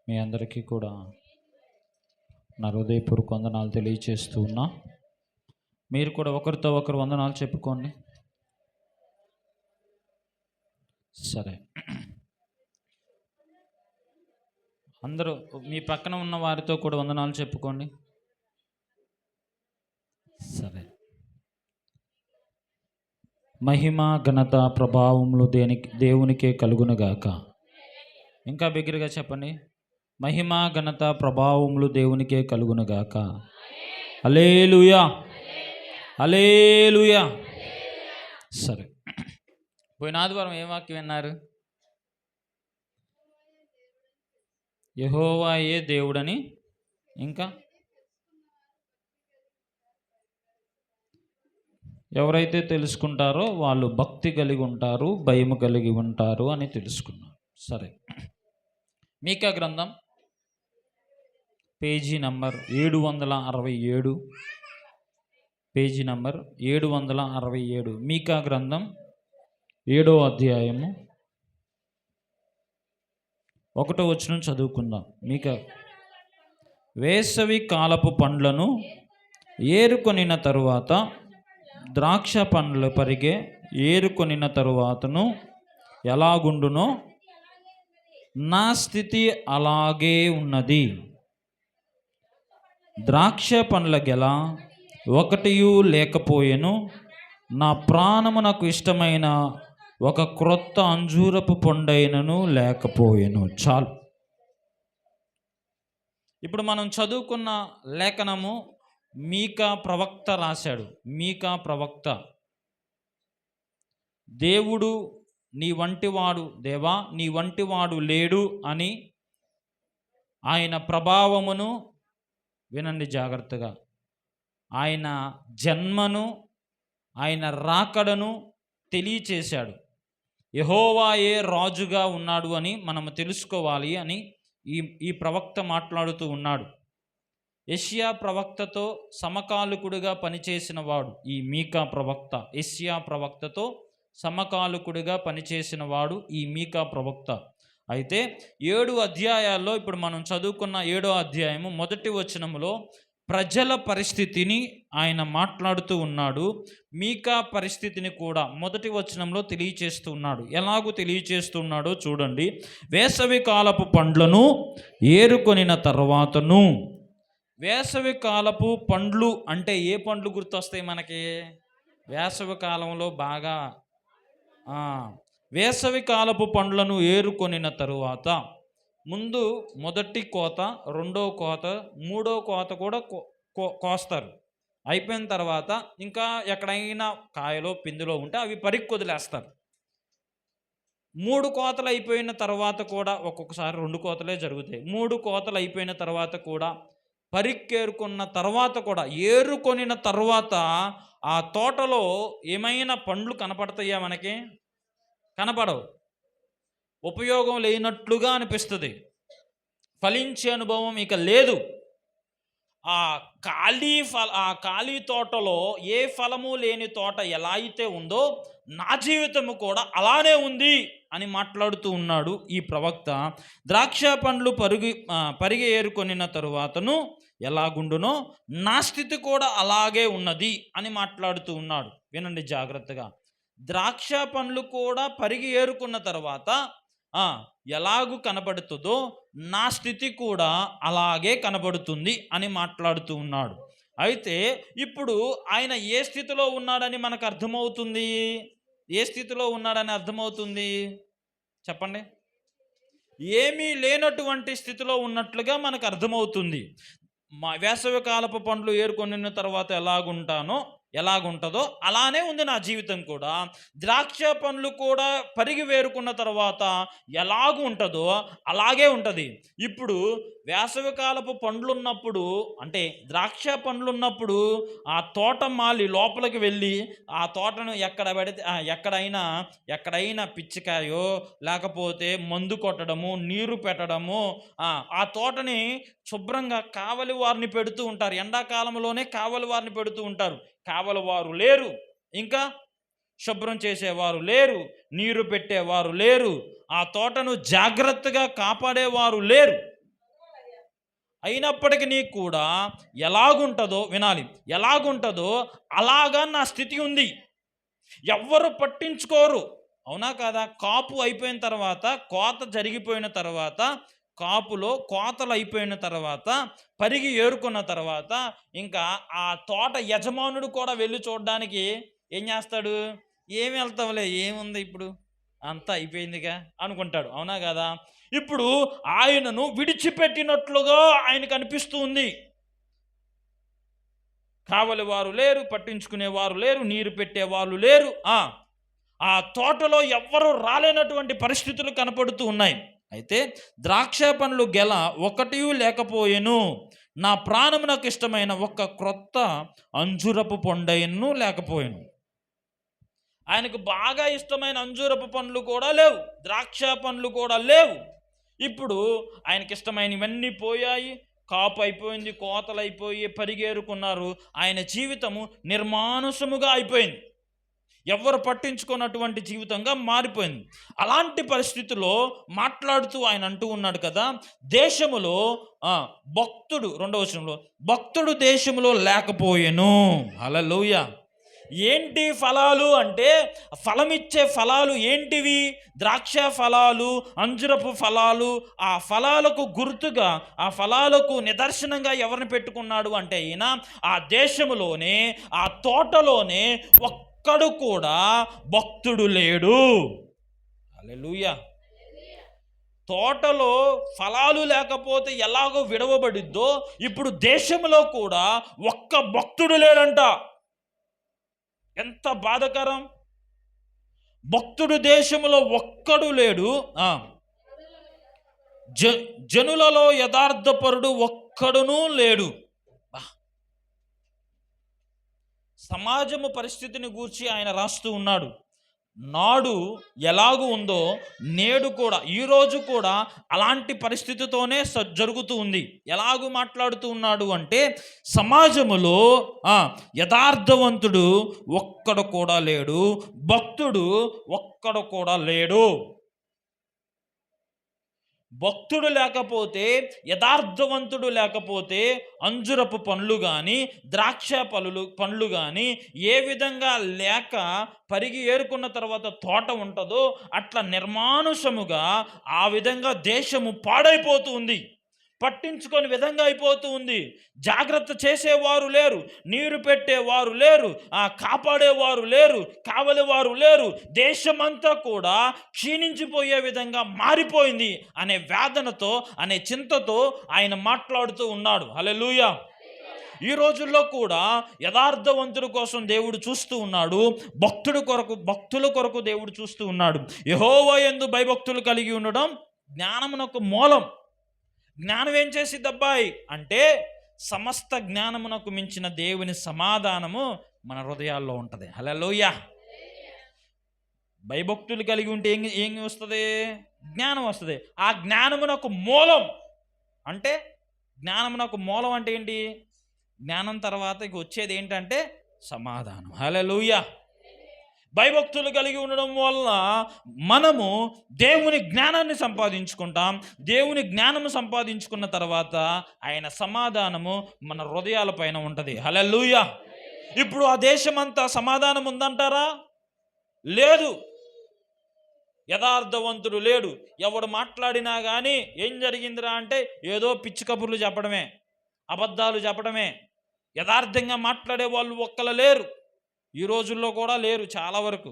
మీ అందరికీ కూడా నా హృదయపూర్వక వందనాలు తెలియచేస్తూ ఉన్నా. మీరు కూడా ఒకరితో ఒకరు వందనాలు చెప్పుకోండి. సరే, అందరూ మీ పక్కన ఉన్న వారితో కూడా వందనాలు చెప్పుకోండి. సరే. మహిమ ఘనత ప్రభావములు దేవునికే కలుగునుగాక. ఇంకా బిగ్గరగా చెప్పండి. మహిమ ఘనత ప్రభావములు దేవునికే కలుగునుగాక. హల్లెలూయా, హల్లెలూయా. సరే, పోయిన ఆదివారం ఏం వాక్యం విన్నారు? యెహోవాయే దేవుడని, ఇంకా ఎవరైతే తెలుసుకుంటారో వాళ్ళు భక్తి కలిగి ఉంటారు, భయము కలిగి ఉంటారు అని తెలుసుకున్నారు. సరే, మీకా గ్రంథం పేజీ నంబర్ 767, పేజీ నంబర్ 767, మీకా గ్రంథం 7వ అధ్యాయము 1వ వచనం చదువుకుందాం. మీకా, వేసవి కాలపు పండ్లను ఏరుకొనిన తరువాత, ద్రాక్ష పండ్లు పరిగే ఏరుకొనిన తరువాతను ఎలాగుండునో నా స్థితి అలాగే ఉన్నది. ద్రాక్ష పండ్ల గెల ఒకటియు లేకపోయెను, నా ప్రాణమునకు ఇష్టమైన ఒక క్రొత్త అంజూరపు పండైనను లేకపోయెను. చాలు. ఇప్పుడు మనం చదువుకున్న లేఖనము మీకా ప్రవక్త రాశాడు. మీకా ప్రవక్త, దేవుడు నీ వంటివాడు, దేవా నీ వంటివాడు లేడు అని ఆయన ప్రభావమును వినండి జాగ్రత్తగా, ఆయన జన్మను, ఆయన రాకడను తెలియచేశాడు. యెహోవాయే రాజుగా ఉన్నాడు అని మనము తెలుసుకోవాలి అని ఈ ప్రవక్త మాట్లాడుతూ ఉన్నాడు. యెషయా ప్రవక్తతో సమకాలికుడిగా పనిచేసిన వాడు ఈ మీకా ప్రవక్త. యెషయా ప్రవక్తతో సమకాలికుడిగా పనిచేసిన వాడు ఈ మీకా ప్రవక్త. అయితే 7 అధ్యాయాల్లో ఇప్పుడు మనం చదువుకున్న 7వ అధ్యాయము 1వ వచనములో ప్రజల పరిస్థితిని ఆయన మాట్లాడుతూ ఉన్నాడు. మీకా పరిస్థితిని కూడా 1వ వచనంలో తెలియచేస్తూ ఉన్నాడు. ఎలాగూ తెలియచేస్తున్నాడో చూడండి. వేసవి కాలపు పండ్లను ఏరుకొనిన తర్వాతను. వేసవి కాలపు పండ్లు అంటే ఏ పండ్లు గుర్తొస్తాయి మనకి? వేసవి కాలంలో బాగా వేసవి కాలపు పండ్లను ఏరుకొనిన తరువాత ముందు మొదటి కోత, రెండో కోత, మూడో కోత కూడా కోస్తారు. అయిపోయిన తర్వాత ఇంకా ఎక్కడైనా కాయలో పిందులో ఉంటే అవి పరికి వదిలేస్తారు. 3 కోతలు అయిపోయిన తర్వాత కూడా, ఒక్కొక్కసారి 2 కోతలే జరుగుతాయి. 3 కోతలు అయిపోయిన తర్వాత కూడా, పరిక్కేరుకున్న తర్వాత కూడా, ఏరుకొనిన తర్వాత ఆ తోటలో ఏమైనా పండ్లు కనపడతాయా మనకి? కనపడవు. ఉపయోగం లేనట్లుగా అనిపిస్తుంది. ఫలించే అనుభవం ఇక లేదు. ఆ ఖాళీ తోటలో ఏ ఫలము లేని తోట ఎలా అయితే ఉందో నా జీవితము కూడా అలానే ఉంది అని మాట్లాడుతూ ఉన్నాడు ఈ ప్రవక్త. ద్రాక్ష పండ్లు పరిగి ఏరుకొనిన తరువాతను ఎలాగుండునో నా స్థితి కూడా అలాగే ఉన్నది అని మాట్లాడుతూ ఉన్నాడు. వినండి జాగ్రత్తగా. ద్రాక్ష పండ్లు కూడా పరిగి ఏరుకున్న తర్వాత ఎలాగూ కనబడుతుందో నా స్థితి కూడా అలాగే కనబడుతుంది అని మాట్లాడుతూ ఉన్నాడు. అయితే ఇప్పుడు ఆయన ఏ స్థితిలో ఉన్నాడని మనకు అర్థమవుతుంది? ఏ స్థితిలో ఉన్నాడని అర్థమవుతుంది చెప్పండి? ఏమీ లేనటువంటి స్థితిలో ఉన్నట్లుగా మనకు అర్థమవుతుంది. వేసవి కాలపు పండ్లు ఏరుకొనిన తర్వాత ఎలాగుంటుందో అలానే ఉంది నా జీవితం కూడా. ద్రాక్ష పండ్లు కూడా పరిగి వేరుకున్న తర్వాత ఎలాగూ ఉంటుందో అలాగే ఉంటుంది. ఇప్పుడు వేసవి కాలపు పండ్లు ఉన్నప్పుడు, అంటే ద్రాక్ష పండ్లు ఉన్నప్పుడు ఆ తోట మాలి లోపలికి వెళ్ళి ఆ తోటను ఎక్కడైనా పిచ్చికాయో లేకపోతే మందు కొట్టడము, నీరు పెట్టడము, ఆ తోటని శుభ్రంగా కావలి వారిని పెడుతూ ఉంటారు. ఎండాకాలంలోనే కావలి వారిని పెడుతూ ఉంటారు. కావలి వారు లేరు, ఇంకా శుభ్రం చేసేవారు లేరు, నీరు పెట్టేవారు లేరు, ఆ తోటను జాగ్రత్తగా కాపాడేవారు లేరు. అయినప్పటికీ కూడా ఎలాగుంటుందో వినాలి, ఎలాగుంటుందో అలాగా నా స్థితి ఉంది. ఎవ్వరు పట్టించుకోరు, అవునా కాదా? కాపు అయిపోయిన తర్వాత, కోత జరిగిపోయిన తర్వాత, కాపులో కోతలు అయిపోయిన తర్వాత, పరిగి ఏరుకున్న తర్వాత ఇంకా ఆ తోట యజమానుడు కూడా వెళ్ళి చూడడానికి ఏం చేస్తాడు? ఏమి వెళ్తావులే, ఏముంది ఇప్పుడు, అంతా అయిపోయిందిగా అనుకుంటాడు, అవునా కదా? ఇప్పుడు ఆయనను విడిచిపెట్టినట్లుగా ఆయనకు అనిపిస్తూ ఉంది. కావలి వారు లేరు, పట్టించుకునేవారు లేరు, నీరు పెట్టేవాళ్ళు లేరు. ఆ తోటలో ఎవ్వరూ రాలేనటువంటి పరిస్థితులు కనపడుతూ ఉన్నాయి. అయితే ద్రాక్ష పండ్లు గెల ఒకటి లేకపోయేను, నా ప్రాణమునకు ఇష్టమైన ఒక్క క్రొత్త అంజురపు పండైను లేకపోయాను. ఆయనకు బాగా ఇష్టమైన అంజూరపు పండ్లు కూడా లేవు, ద్రాక్ష పండ్లు కూడా లేవు. ఇప్పుడు ఆయనకి ఇష్టమైనవన్నీ పోయాయి, కాపు అయిపోయింది, కోతలు అయిపోయి పరిగేరుకున్నారు. ఆయన జీవితము నిర్మానుషముగా అయిపోయింది, ఎవరు పట్టించుకున్నటువంటి జీవితంగా మారిపోయింది. అలాంటి పరిస్థితిలో మాట్లాడుతూ ఆయన అంటూ ఉన్నాడు కదా, దేశములో భక్తుడు, 2వ వచనంలో, భక్తుడు దేశములో లేకపోయెను. హల్లెలూయా. ఏంటి ఫలాలు అంటే, ఫలమిచ్చే ఫలాలు ఏంటివి? ద్రాక్ష ఫలాలు, అంజురపు ఫలాలు. ఆ ఫలాలకు గుర్తుగా, ఆ ఫలాలకు నిదర్శనంగా ఎవరిని పెట్టుకున్నాడు అంటే, ఈయన ఆ దేశములోనే, ఆ తోటలోనే ఒక్కడు కూడా భక్తుడు లేడు. హల్లెలూయా. తోటలో ఫలాలు లేకపోతే ఎలాగో విడవబడిద్దో, ఇప్పుడు దేశంలో కూడా ఒక్క భక్తుడు లేడంట. ఎంత బాధకరం! భక్తుడు దేశంలో ఒక్కడు లేడు. జనులలో యథార్థపరుడు ఒక్కడునూ లేడు. సమాజము పరిస్థితిని గూర్చి ఆయన రాస్తూ ఉన్నాడు. నాడు ఎలాగూ ఉందో నేడు కూడా, ఈరోజు కూడా అలాంటి పరిస్థితితోనే జరుగుతూ ఉంది. ఎలాగూ మాట్లాడుతూ ఉన్నాడు అంటే, సమాజములో యథార్థవంతుడు ఒక్కడు కూడా లేడు, భక్తుడు ఒక్కడు కూడా లేడు. భక్తుడు లేకపోతే, యథార్థవంతుడు లేకపోతే, అంజురపు పండ్లు కానీ, ద్రాక్ష పండ్లు కానీ ఏ విధంగా లేక పరిగి ఏరుకున్న తర్వాత తోట ఉంటుందో అట్లా నిర్మానుషముగా ఆ విధంగా దేశము పాడైపోతూ ఉంది, పట్టించుకొని విధంగా అయిపోతూ ఉంది. జాగ్రత్త చేసేవారు లేరు, నీరు పెట్టేవారు లేరు, కాపాడేవారు లేరు, కావలివారు లేరు. దేశమంతా కూడా క్షీణించిపోయే విధంగా మారిపోయింది అనే వేదనతో, అనే చింతతో ఆయన మాట్లాడుతూ ఉన్నాడు. హల్లెలూయా. ఈ రోజుల్లో కూడా యథార్థవంతుల కోసం దేవుడు చూస్తూ ఉన్నాడు, భక్తుల కొరకు దేవుడు చూస్తూ ఉన్నాడు. యెహోవా యందు భయభక్తులు కలిగి ఉండడం జ్ఞానమునకు మూలం. జ్ఞానం ఏం చేసిద్ది అబ్బాయి అంటే, సమస్త జ్ఞానమునకు మించిన దేవుని సమాధానము మన హృదయాల్లో ఉంటుంది. హల్లెలూయా. భయభక్తులు కలిగి ఉంటే ఏం వస్తుంది? జ్ఞానం వస్తుంది. ఆ జ్ఞానమునకు మూలం అంటే, జ్ఞానమునకు మూలం అంటే ఏంటి? జ్ఞానం తర్వాత ఇక వచ్చేది ఏంటంటే సమాధానం. హల్లెలూయా. భయభక్తులు కలిగి ఉండడం వల్ల మనము దేవుని జ్ఞానాన్ని సంపాదించుకుంటాం. దేవుని జ్ఞానము సంపాదించుకున్న తర్వాత ఆయన సమాధానము మన హృదయాల పైన ఉంటుంది. హల్లెలూయా. ఇప్పుడు ఆ దేశమంతా సమాధానం ఉందంటారా? లేదు. యథార్థవంతుడు లేడు. ఎవడు మాట్లాడినా కానీ ఏం జరిగిందిరా అంటే ఏదో పిచ్చి కబుర్లు చెప్పడమే, అబద్ధాలు చెప్పడమే. యథార్థంగా మాట్లాడే వాళ్ళు ఒక్కరు లేరు, ఈ రోజుల్లో కూడా లేరు. చాలా వరకు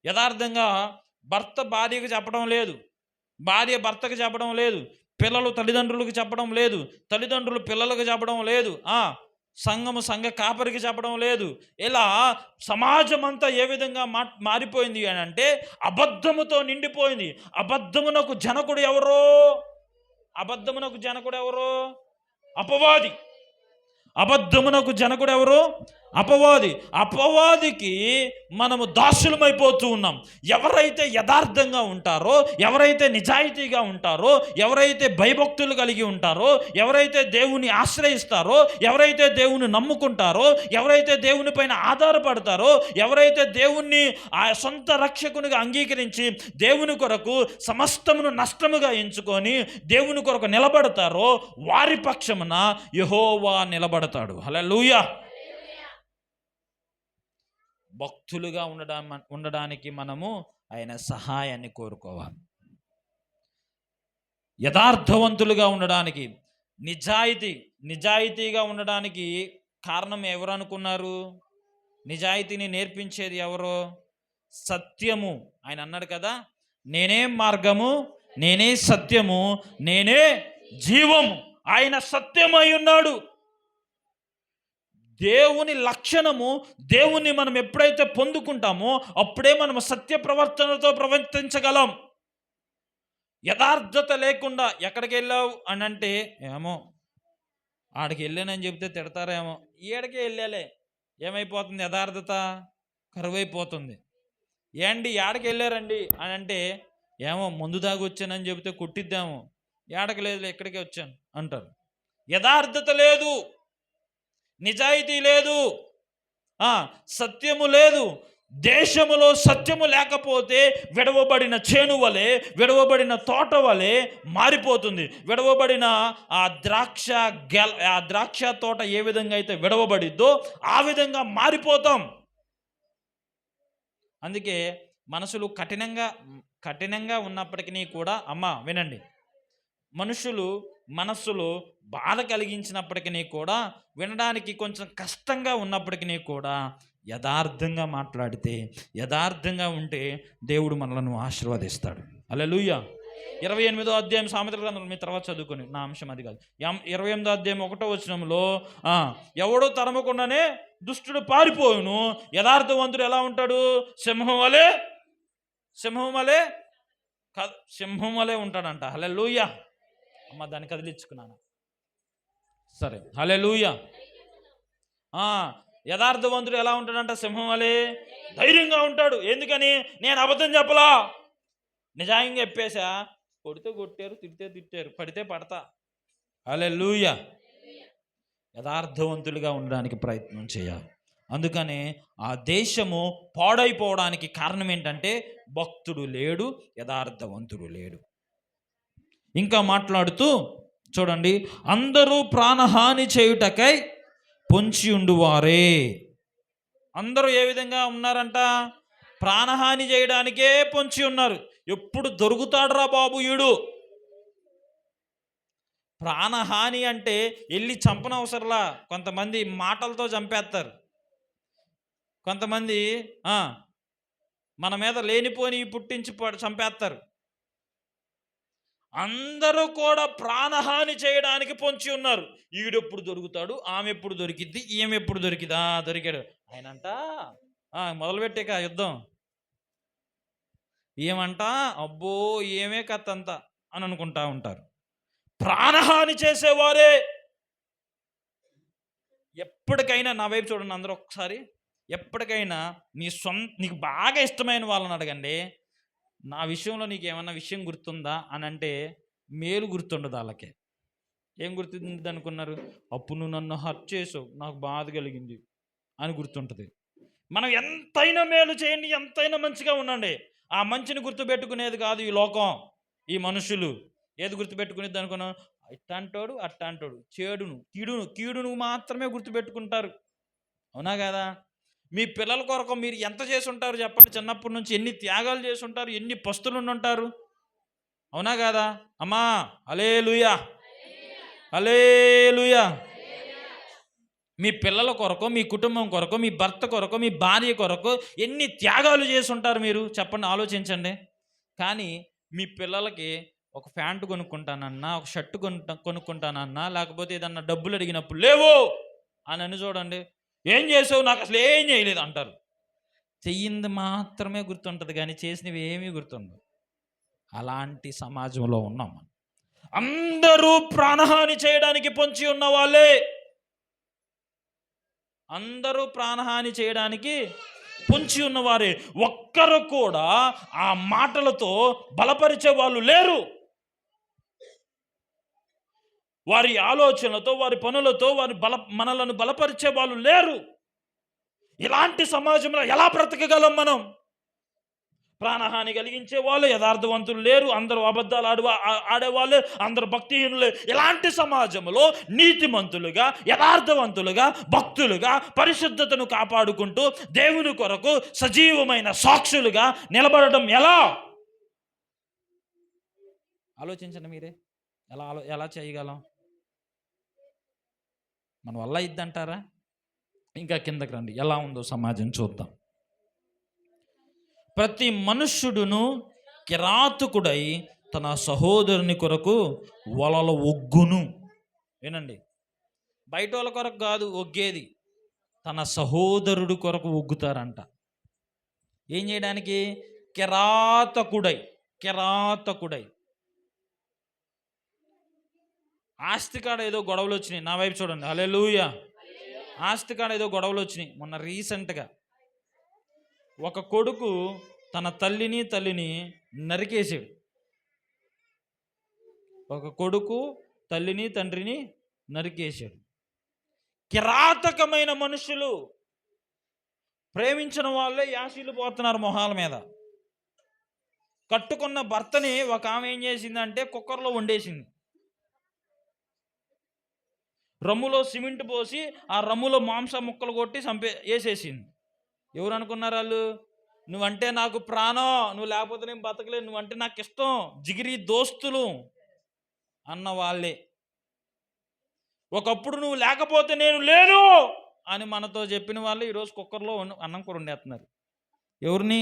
యథార్థంగా భర్త భార్యకు చెప్పడం లేదు, భార్య భర్తకు చెప్పడం లేదు, పిల్లలు తల్లిదండ్రులకు చెప్పడం లేదు, తల్లిదండ్రులు పిల్లలకు చెప్పడం లేదు, సంఘ కాపరికి చెప్పడం లేదు. ఇలా సమాజం అంతా ఏ విధంగా మారిపోయింది అని అంటే అబద్ధముతో నిండిపోయింది. అబద్ధమునకు జనకుడు ఎవరో? అపవాది. అబద్ధమునకు జనకుడు ఎవరు? అపవాదికి మనము దాసులమైపోతూ ఉన్నాం. ఎవరైతే యథార్థంగా ఉంటారో, ఎవరైతే నిజాయితీగా ఉంటారో, ఎవరైతే భయభక్తులు కలిగి ఉంటారో, ఎవరైతే దేవుని ఆశ్రయిస్తారో, ఎవరైతే దేవుని నమ్ముకుంటారో, ఎవరైతే దేవుని పైన ఆధారపడతారో, ఎవరైతే దేవుణ్ణి ఆ సొంత రక్షకునిగా అంగీకరించి దేవుని కొరకు సమస్తమును నష్టముగా ఎంచుకొని దేవుని కొరకు నిలబడతారో వారి పక్షమున యెహోవా నిలబడతాడు. హల్లెలూయా. భక్తులుగా ఉండడానికి మనము ఆయన సహాయాన్ని కోరుకోవాలి. యథార్థవంతులుగా ఉండడానికి, నిజాయితీగా ఉండడానికి కారణం ఎవరు అనుకున్నారు? నిజాయితీని నేర్పించేది ఎవరో? సత్యము. ఆయన అన్నాడు కదా, నేనే మార్గము, నేనే సత్యము, నేనే జీవము. ఆయన సత్యమై ఉన్నాడు. దేవుని లక్షణము, దేవుణ్ణి మనం ఎప్పుడైతే పొందుకుంటామో అప్పుడే మనం సత్య ప్రవర్తనతో ప్రవర్తించగలం. యథార్థత లేకుండా ఎక్కడికి వెళ్ళావు అని అంటే, ఏమో ఆడికి వెళ్ళానని చెప్తే తిడతారేమో, ఈడకే వెళ్ళాలే, ఏమైపోతుంది? యథార్థత కరువైపోతుంది. ఏంటి ఏడకి వెళ్ళారండి అని అంటే, ఏమో మందు దాగి వచ్చానని చెబితే కొట్టిద్దాము, ఏడకి లేదులే ఇక్కడికే వచ్చాను అంటారు. యథార్థత లేదు, నిజాయితీ లేదు, సత్యము లేదు. దేశములో సత్యము లేకపోతే విడవబడిన చేను వలె, విడవబడిన తోట వలె మారిపోతుంది. విడవబడిన ఆ ద్రాక్ష తోట ఏ విధంగా అయితే విడవబడిద్దో ఆ విధంగా మారిపోతాం. అందుకే మనసులు కఠినంగా ఉన్నప్పటికీ కూడా, వినండి, మనస్సులు బాధ కలిగించినప్పటికీ కూడా, వినడానికి కొంచెం కష్టంగా ఉన్నప్పటికీ కూడా యథార్థంగా మాట్లాడితే, యథార్థంగా ఉంటే దేవుడు మనలను ఆశీర్వదిస్తాడు. హల్లెలూయా. 28వ అధ్యాయం సామెతల గ్రంథం, మీ తర్వాత చదువుకొని, నా అంశం అది కాదు. 28వ అధ్యాయం 1వ వచనంలో, ఎవడో తరమకుండానే దుష్టుడు పారిపోవును, యథార్థవంతుడు ఎలా ఉంటాడు? సింహం వలె ఉంటాడంట. హల్లెలూయా. దాన్ని కదిలించుకున్నాను. సరే, హల్లెలూయా. యథార్థవంతుడు ఎలా ఉంటాడంట? సింహం వలె ధైర్యంగా ఉంటాడు. ఎందుకని? నేను అబద్ధం చెప్పలా, నిజాయంగా చెప్పేశా. కొడితే కొట్టారు, తిడితే తిట్టారు, పడితే పడతా. హల్లెలూయా. యథార్థవంతులుగా ఉండడానికి ప్రయత్నం చేయాలి. అందుకనే ఆ దేశము పాడైపోవడానికి కారణం ఏంటంటే భక్తుడు లేడు, యథార్థవంతుడు లేడు. ఇంకా మాట్లాడుతూ చూడండి, అందరూ ప్రాణహాని చేయుటకై పొంచి ఉండువారే. అందరూ ఏ విధంగా ఉన్నారంట? ప్రాణహాని చేయడానికే పొంచి ఉన్నారు. ఎప్పుడు దొరుకుతాడురా బాబు ఈడు? ప్రాణహాని అంటే వెళ్ళి చంపనవసరంలా. కొంతమంది మాటలతో చంపేస్తారు, కొంతమంది మన మీద లేనిపోని పుట్టించి చంపేస్తారు. అందరూ కూడా ప్రాణహాని చేయడానికి పొంచి ఉన్నారు. ఈడెప్పుడు దొరుకుతాడు, ఆమె ఎప్పుడు దొరికిద్ది, ఈమె ఎప్పుడు దొరికిదా? దొరికాడు ఆయనంట. మొదలుపెట్టాక యుద్ధం ఏమంట, అబ్బో ఏమే కథంతా అని అనుకుంటా ఉంటారు. ప్రాణహాని చేసేవారే. ఎప్పటికైనా నా వైపు చూడండి అందరూ ఒకసారి. ఎప్పటికైనా నీకు బాగా ఇష్టమైన వాళ్ళని అడగండి, నా విషయంలో నీకు ఏమన్నా విషయం గుర్తుందా అని అంటే మేలు గుర్తుండదు వాళ్ళకి. ఏం గుర్తుంది అనుకున్నారు? అప్పుడు నువ్వు నన్ను హర్ట్ చేసావు, నాకు బాధ కలిగింది అని గుర్తుంటుంది. మనం ఎంతైనా మేలు చేయండి, ఎంతైనా మంచిగా ఉండండి, ఆ మంచిని గుర్తుపెట్టుకునేది కాదు ఈ లోకం, ఈ మనుషులు. ఏది గుర్తుపెట్టుకునేది అనుకున్నాం? ఇట్టంటాడు అట్టంటాడు, కీడును మాత్రమే గుర్తుపెట్టుకుంటారు. అవునా కదా? మీ పిల్లల కొరకు మీరు ఎంత చేసి ఉంటారు చెప్పండి? చిన్నప్పటి నుంచి ఎన్ని త్యాగాలు చేసి ఉంటారు, ఎన్ని పస్తులు ఉంటారు. అవునా కదా అమ్మా? హల్లెలూయా, హల్లెలూయా. మీ పిల్లల కొరకు, మీ కుటుంబం కొరకు, మీ భర్త కొరకు, మీ భార్య కొరకు ఎన్ని త్యాగాలు చేసి ఉంటారు మీరు చెప్పండి, ఆలోచించండి. కానీ మీ పిల్లలకి ఒక ప్యాంటు కొనుక్కుంటానన్నా, ఒక షర్టు కొనుక్కుంటానన్నా, లేకపోతే ఏదన్నా డబ్బులు అడిగినప్పుడు లేవు అని చూడండి, ఏం చేసావు? నాకు అసలు ఏం చేయలేదు అంటారు. చెయ్యింది మాత్రమే గుర్తుంటుంది కానీ చేసినవి ఏమీ గుర్తుండవు. అలాంటి సమాజంలో ఉన్నాం. అందరూ ప్రాణహాని చేయడానికి పొంచి ఉన్న వాళ్ళే. అందరూ ప్రాణహాని చేయడానికి పొంచి ఉన్నవారే. ఒక్కరు కూడా ఆ మాటలతో బలపరిచే వాళ్ళు లేరు. వారి ఆలోచనలతో, వారి పనులతో మనలను బలపరిచే వాళ్ళు లేరు. ఇలాంటి సమాజంలో ఎలా బ్రతకగలం మనం? ప్రాణహాని కలిగించే వాళ్ళు యథార్థవంతులు లేరు, అందరూ అబద్ధాలు ఆడేవాళ్ళే, అందరూ భక్తిహీనులే. ఇలాంటి సమాజంలో నీతిమంతులుగా, యథార్థవంతులుగా, భక్తులుగా, పరిశుద్ధతను కాపాడుకుంటూ దేవుని కొరకు సజీవమైన సాక్షులుగా నిలబడడం ఎలా? ఆలోచించండి మీరే. ఎలా చేయగలం? మన వల్ల ఇద్దంటారా? ఇంకా కిందకి రండి, ఎలా ఉందో సమాజం చూద్దాం. ప్రతి మనుష్యుడును కిరాతకుడై తన సహోదరుని కొరకు వలల ఒగ్గును. ఏనండి, బయట వాళ్ళ కొరకు కాదు ఒగ్గేది, తన సహోదరుడి కొరకు ఒగ్గుతారంట. ఏం చేయడానికి? కిరాతకుడై. ఆస్తి కాడ ఏదో గొడవలు వచ్చినాయి. నా వైపు చూడండి, హల్లెలూయా. ఆస్తి కాడ ఏదో గొడవలు వచ్చినాయి మొన్న రీసెంట్గా. ఒక కొడుకు తన తల్లిని నరికేసాడు. ఒక కొడుకు తల్లిని తండ్రిని నరికేశాడు. కిరాతకమైన మనుషులు. ప్రేమించిన వాళ్ళే యాసీలు పోతున్నారు మొహాల మీద. కట్టుకున్న భర్తని ఒక ఆమె ఏం చేసిందంటే కుక్కర్లో వండేసింది. రమ్ములో సిమెంట్ పోసి ఆ రమ్ములో మాంసం ముక్కలు కొట్టి వేసేసింది. ఎవరు అనుకున్నారు వాళ్ళు? నువ్వంటే నాకు ప్రాణం, నువ్వు లేకపోతే నేను బతకలేదు, నువ్వంటే నాకు ఇష్టం, జిగిరి దోస్తులు అన్న వాళ్ళే. ఒకప్పుడు నువ్వు లేకపోతే నేను లేను అని మనతో చెప్పిన వాళ్ళు ఈరోజు కుక్కర్లో అన్నం కూర వండేస్తున్నారు. ఎవరిని?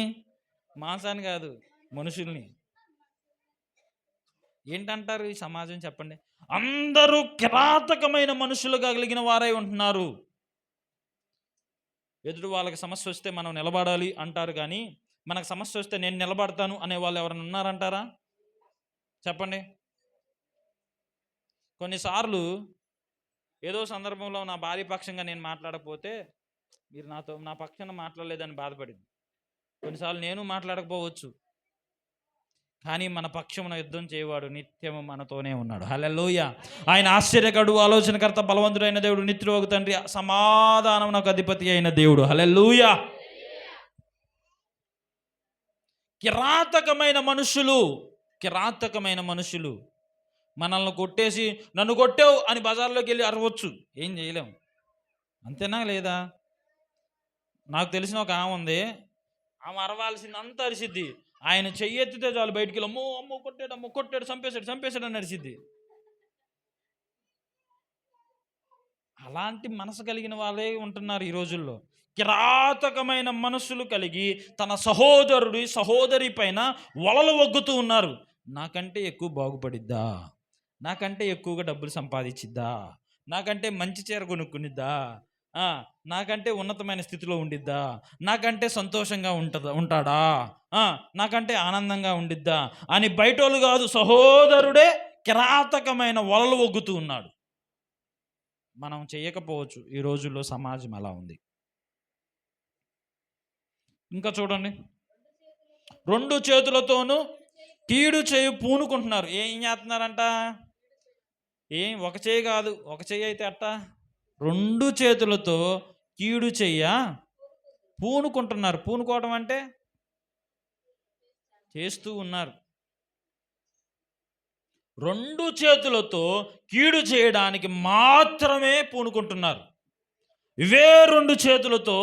మాంసాన్ని కాదు, మనుషుల్ని. ఏంటంటారు ఈ సమాజం? చెప్పండి. అందరూ కిరాతకమైన మనుషులు కలిగిన వారై ఉంటున్నారు. ఎదుటి వాళ్ళకి సమస్య వస్తే మనం నిలబడాలి అంటారు, కానీ మనకు సమస్య వస్తే నేను నిలబడతాను అనే వాళ్ళు ఎవరైనా ఉన్నారంటారా? చెప్పండి. కొన్నిసార్లు ఏదో సందర్భంలో నా భార్య పక్షంగా నేను మాట్లాడకపోతే మీరు నా పక్షాన మాట్లాడలేదని బాధపడింది. కొన్నిసార్లు నేను మాట్లాడకపోవచ్చు, కానీ మన పక్షమున యుద్ధం చేయవాడు నిత్యము మనతోనే ఉన్నాడు. హల్లెలూయా. ఆయన ఆశ్చర్యకరుడు, ఆలోచనకర్త, బలవంతుడైన దేవుడు, నిత్యుడగు తండ్రి, సమాధానమునకు అధిపతి అయిన దేవుడు. హల్లెలూయా. కిరాతకమైన మనుషులు మనల్ని కొట్టేసి నన్ను కొట్టావు అని బజార్లోకి వెళ్ళి అరవచ్చు, ఏం చేయలేము. అంతేనా లేదా? నాకు తెలిసిన ఒక ఆమె ఉంది, ఆమె అరవాల్సింది అంత అరిసిద్ది. ఆయన చెయ్యెత్తితే చాలు బయటికి వెళ్ళి అమ్మో కొట్టాడు చంపేశాడు అని అరిసిద్ది. అలాంటి మనసు కలిగిన వాళ్ళే ఉంటున్నారు ఈ రోజుల్లో. కిరాతకమైన మనసులు కలిగి తన సహోదరి పైన వలలు వగ్గుతూ ఉన్నారు. నాకంటే ఎక్కువ బాగుపడిద్దా, నాకంటే ఎక్కువగా డబ్బులు సంపాదించిద్దా, నాకంటే మంచి చీర కొనుక్కునిద్దా, నాకంటే ఉన్నతమైన స్థితిలో ఉండిద్దా, నాకంటే సంతోషంగా ఉంటాడా, నాకంటే ఆనందంగా ఉండిద్దా అని బయటోళ్ళు కాదు, సహోదరుడే కిరాతకమైన వలలు వగ్గుతూ ఉన్నాడు. మనం చేయకపోవచ్చు, ఈ రోజుల్లో సమాజం అలా ఉంది. ఇంకా చూడండి, 2 చేతులతోనూ కీడు చేయి పూనుకుంటున్నారు. ఏం చేస్తున్నారంట? ఒక చేయి కాదు, ఒక చేయి అయితే అట్ట 2 చేతులతో కీడు చెయ్య పూనుకుంటున్నారు. పూనుకోవడం అంటే చేస్తూ ఉన్నారు. 2 చేతులతో కీడు చేయడానికి మాత్రమే పూనుకుంటున్నారు. ఇవే 2 చేతులతో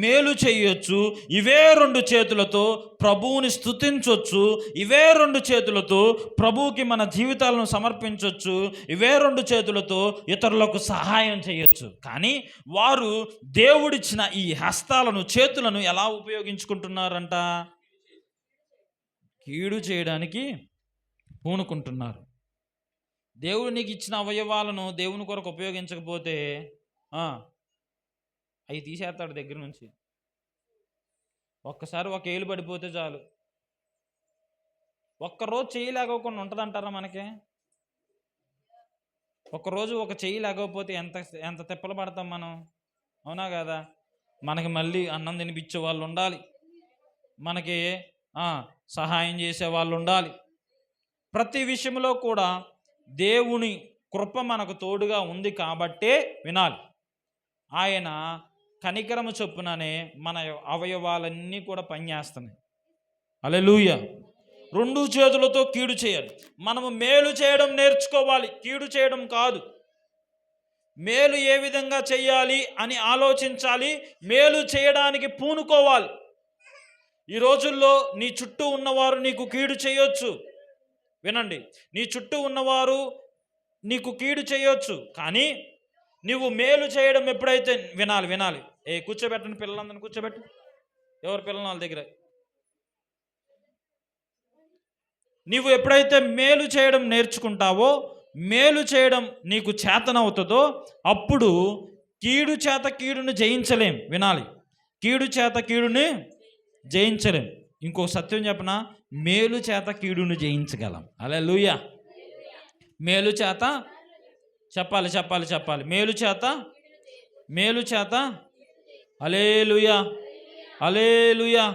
మేలు చేయొచ్చు, ఇవే 2 చేతులతో ప్రభువుని స్తుతించవచ్చు, ఇవే 2 చేతులతో ప్రభువుకి మన జీవితాలను సమర్పించవచ్చు, ఇవే 2 చేతులతో ఇతరులకు సహాయం చేయొచ్చు. కానీ వారు దేవుడిచ్చిన ఈ హస్తాలను, చేతులను ఎలా ఉపయోగించుకుంటున్నారంట? కీడు చేయడానికి పూనుకుంటున్నారు. దేవుడు నీకు ఇచ్చిన అవయవాలను దేవుని కొరకు ఉపయోగించకపోతే అవి తీసేస్తాడు దగ్గర నుంచి. ఒక్కసారి ఒక ఏలు పడిపోతే చాలు. ఒక్కరోజు చెయ్యి లేకపోకుండా ఉంటుందంటారా మనకి? ఒక్కరోజు ఒక చెయ్యి లేకపోతే ఎంత తిప్పలు పడతాం మనం. అవునా కదా? మనకి మళ్ళీ అన్నం తినిపించే వాళ్ళు ఉండాలి, మనకి సహాయం చేసే వాళ్ళు ఉండాలి. ప్రతి విషయంలో కూడా దేవుని కృప మనకు తోడుగా ఉంది కాబట్టే వినాలి. ఆయన కనికరము చొప్పుననే మన అవయవాలన్నీ కూడా పనిచేస్తున్నాయి. హల్లెలూయా. రెండు చేతులతో కీడు చేయాలి. మనము మేలు చేయడం నేర్చుకోవాలి, కీడు చేయడం కాదు. మేలు ఏ విధంగా చేయాలి అని ఆలోచించాలి, మేలు చేయడానికి పూనుకోవాలి. ఈ రోజుల్లో నీ చుట్టూ ఉన్నవారు నీకు కీడు చేయొచ్చు. వినండి, నీ చుట్టూ ఉన్నవారు నీకు కీడు చేయొచ్చు, కానీ నువ్వు మేలు చేయడం ఎప్పుడైతే వినాలి. కూర్చోబెట్టండి, పిల్లలందరినీ కూర్చోబెట్టు. ఎవరు పిల్లలు వాళ్ళ దగ్గర. నీవు ఎప్పుడైతే మేలు చేయడం నేర్చుకుంటావో, మేలు చేయడం నీకు చేతనవుతుందో, అప్పుడు కీడు చేత కీడుని జయించలేం. వినాలి, కీడు చేత కీడుని జయించలేం. ఇంకో సత్యం చెప్పనా, మేలు చేత కీడుని జయించగలం. హల్లెలూయా. మేలు చేత చెప్పాలి. మేలు చేత హల్లెలూయా, హల్లెలూయా,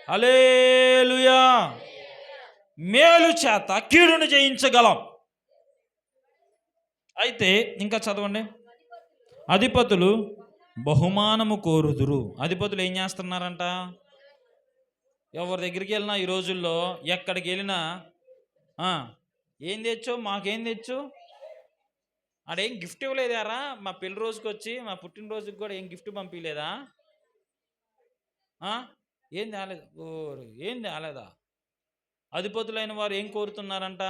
హల్లెలూయా. మేలు చేత కీడుని జయించగలం. అయితే ఇంకా చదవండి. అధిపతులు బహుమానము కోరుదురు. అధిపతులు ఏం చేస్తున్నారంట? ఎవరి దగ్గరికి వెళ్ళినా ఈ రోజుల్లో, ఎక్కడికి వెళ్ళినా ఏం తెచ్చు, మాకేం తెచ్చు, ఆడేం గిఫ్ట్ ఇవ్వలేదారా, మా పెళ్లి రోజుకి వచ్చి మా పుట్టినరోజుకి కూడా ఏం గిఫ్ట్ పంపించలేదా, ఏం తేలేదు, ఏం తేలేదా? అధిపతులైన వారు ఏం కోరుతున్నారంట?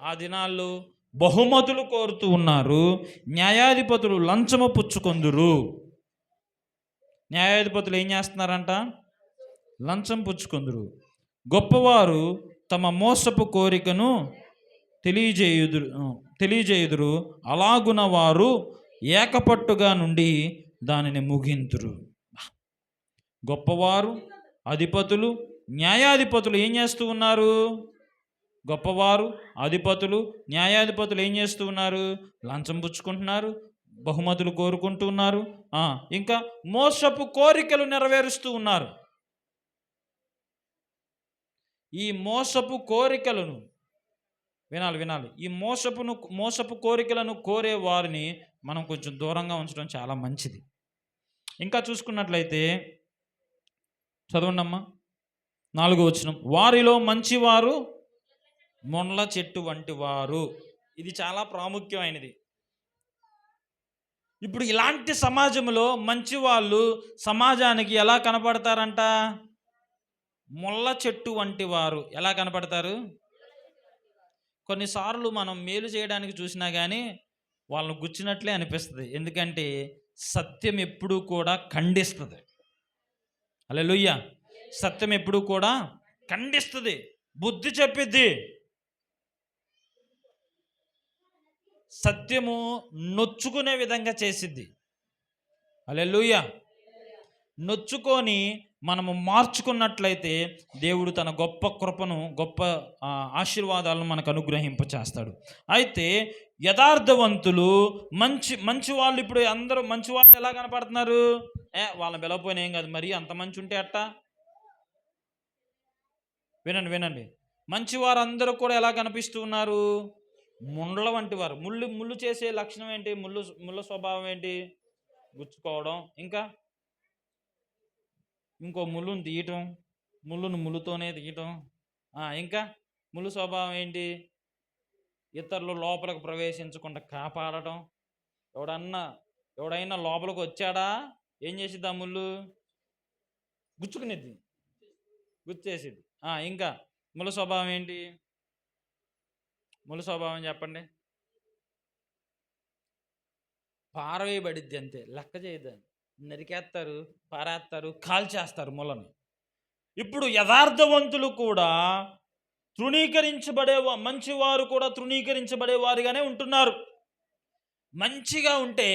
ఆ దినాల్లో బహుమతులు కోరుతూ ఉన్నారు. న్యాయాధిపతులు లంచము పుచ్చుకొందురు. న్యాయాధిపతులు ఏం చేస్తున్నారంట? లంచం పుచ్చుకొందురు. గొప్పవారు తమ మోసపు కోరికను తెలియజేయుదురు. అలాగున వారు ఏకపట్టుగా నుండి దానిని ముగింతురు. గొప్పవారు, అధిపతులు, న్యాయాధిపతులు ఏం చేస్తూ ఉన్నారు? గొప్పవారు, అధిపతులు, న్యాయాధిపతులు ఏం చేస్తూ ఉన్నారు? లంచం పుచ్చుకుంటున్నారు, బహుమతులు కోరుకుంటూ ఉన్నారు, ఇంకా మోసపు కోరికలు నెరవేరుస్తూ ఉన్నారు. ఈ మోసపు కోరికలను వినాలి. ఈ మోసపు కోరికలను కోరే వారిని మనం కొంచెం దూరంగా ఉంచడం చాలా మంచిది. ఇంకా చూసుకున్నట్లయితే చదవండమ్మా, 4వ వచనం. వారిలో మంచివారు మొండ్ల చెట్టు వంటి వారు. ఇది చాలా ప్రాముఖ్యమైనది. ఇప్పుడు ఇలాంటి సమాజంలో మంచి వాళ్ళు సమాజానికి ఎలా కనపడతారంట? ముళ్ళ చెట్టు వంటి వారు. ఎలా కనపడతారు? కొన్నిసార్లు మనం మేలు చేయడానికి చూసినా కానీ వాళ్ళని గుచ్చినట్లే అనిపిస్తుంది. ఎందుకంటే సత్యం ఎప్పుడూ కూడా ఖండిస్తుంది. హల్లెలూయా. సత్యం ఎప్పుడూ కూడా ఖండిస్తుంది, బుద్ధి చెప్పిద్ది. సత్యము నొచ్చుకునే విధంగా చేసిద్ది. హల్లెలూయా. నొచ్చుకొని మనము మార్చుకున్నట్లయితే దేవుడు తన గొప్ప కృపను, గొప్ప ఆశీర్వాదాలను మనకు అనుగ్రహింపచేస్తాడు. అయితే యథార్థవంతులు, మంచి వాళ్ళు, ఇప్పుడు అందరూ మంచి వాళ్ళు ఎలా కనపడుతున్నారు? వాళ్ళని పిలవపోయినా ఏం కాదు, మరి అంత మంచి ఉంటే అట్టా. వినండి. మంచివారు అందరూ కూడా ఎలా కనిపిస్తూ ఉన్నారు? ముండ్ల వంటి వారు. ముళ్ళు చేసే లక్షణం ఏంటి? ముళ్ళ స్వభావం ఏంటి? గుచ్చుకోవడం. ఇంకా ఇంకో ముళ్ళును తీయటం, ముళ్ళును ముళ్ళుతోనే తీయటం. ఇంకా ముళ్ళు స్వభావం ఏంటి? ఇతరులు లోపలికి ప్రవేశించకుండా కాపాడటం. ఎవడైనా లోపలికి వచ్చాడా ఏం చేసిద్ది? ఆ ముళ్ళు గుచ్చేసిద్ది. ఇంకా ముళ్ళ స్వభావం ఏంటి? ముళ్ళ స్వభావం చెప్పండి. పారవేయబడిద్ది, అంతే, లెక్క చేయద్దని. నరికేస్తారు, పారేస్తారు, కాల్చేస్తారు ముళ్ళను. ఇప్పుడు యథార్థవంతులు కూడా మంచివారు కూడా తృణీకరించబడేవారుగానే ఉంటున్నారు. మంచిగా ఉంటే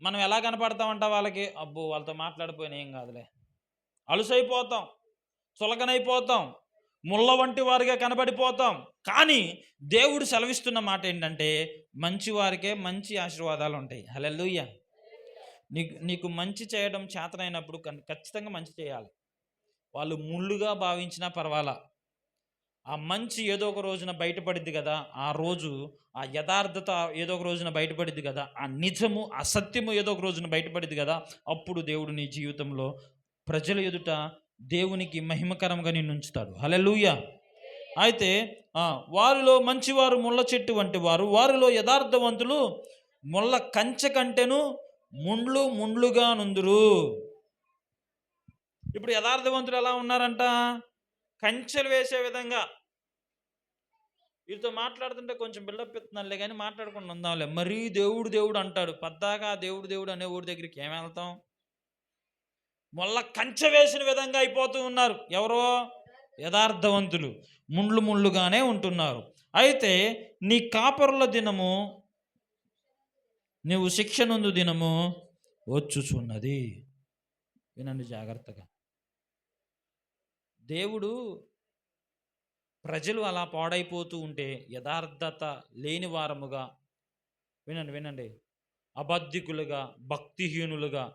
మనం ఎలా కనపడతామంట వాళ్ళకి? అబ్బో, వాళ్ళతో మాట్లాడిపోయినా ఏం కాదులే, అలుసైపోతాం, చులకనైపోతాం, ముళ్ళ వంటి వారిగా కనబడిపోతాం. కానీ దేవుడు సెలవిస్తున్న మాట ఏంటంటే మంచి వారికే మంచి ఆశీర్వాదాలు ఉంటాయి. హల్లెలూయా. నీకు మంచి చేయడం చేతనైనప్పుడు ఖచ్చితంగా మంచి చేయాలి. వాళ్ళు ముళ్ళుగా భావించినా పర్వాలా, ఆ మంచి ఏదో ఒక రోజున బయటపడిద్ది కదా, ఆ రోజు ఆ యథార్థత ఏదో ఒక రోజున బయటపడిద్ది కదా, ఆ నిజము అసత్యము ఏదో ఒక రోజున బయటపడిద్ది కదా, అప్పుడు దేవుడు నీ జీవితంలో ప్రజల ఎదుట దేవునికి మహిమకరంగా నిన్ను ఉంచుతాడు. హల్లెలూయా. అయితే వారిలో మంచివారు ముళ్ళ చెట్టు వంటి వారు, వారిలో యథార్థవంతులు ముళ్ళ కంచె కంటెను ముండ్లుగా నుందురు. ఇప్పుడు యథార్థవంతులు ఎలా ఉన్నారంట? కంచెలు వేసే విధంగా. వీరితో మాట్లాడుతుంటే కొంచెం బిల్డప్ ఇస్తున్నానులే కానీ మాట్లాడకుండా ఉందాంలే. మరీ దేవుడు దేవుడు అంటాడు, పద్దాకా దేవుడు దేవుడు అనే ఊరి దగ్గరికి ఏం వెళ్తాం? మొల్ల కంచె వేసిన విధంగా అయిపోతూ ఉన్నారు. ఎవరో? యథార్థవంతులు ముళ్ళుగానే ఉంటున్నారు. అయితే నీ కాపరుల దినము, నీవు శిక్ష నందు దినము వచ్చుచున్నది. వినండి జాగ్రత్తగా. దేవుడు ప్రజలు అలా పాడైపోతూ ఉంటే యథార్థత లేని వారముగా, వినండి, అబద్ధికులుగా, భక్తిహీనులుగా,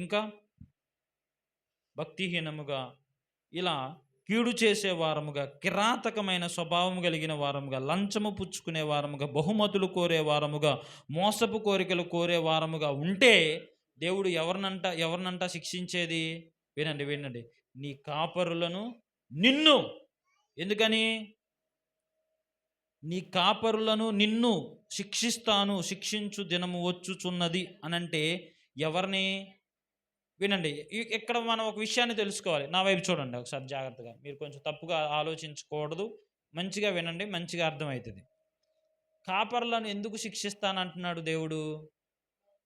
ఇంకా భక్తిహీనముగా, ఇలా కీడు చేసే వారముగా, కిరాతకమైన స్వభావం కలిగిన వారముగా, లంచము పుచ్చుకునే వారముగా, బహుమతులు కోరే వారముగా, మోసపు కోరికలు కోరే వారముగా ఉంటే దేవుడు ఎవరినంట శిక్షించేది? వినండి, నీ కాపరులను, నిన్ను. ఎందుకని? నీ కాపరులను నిన్ను శిక్షించు దినము వచ్చుచున్నది అనంటే ఎవరిని? వినండి, ఇక్కడ మనం ఒక విషయాన్ని తెలుసుకోవాలి. నా వైపు చూడండి ఒకసారి జాగ్రత్తగా. మీరు కొంచెం తప్పుగా ఆలోచించకూడదు. మంచిగా వినండి, మంచిగా అర్థమవుతుంది. కాపరులను ఎందుకు శిక్షిస్తానంటున్నాడు దేవుడు?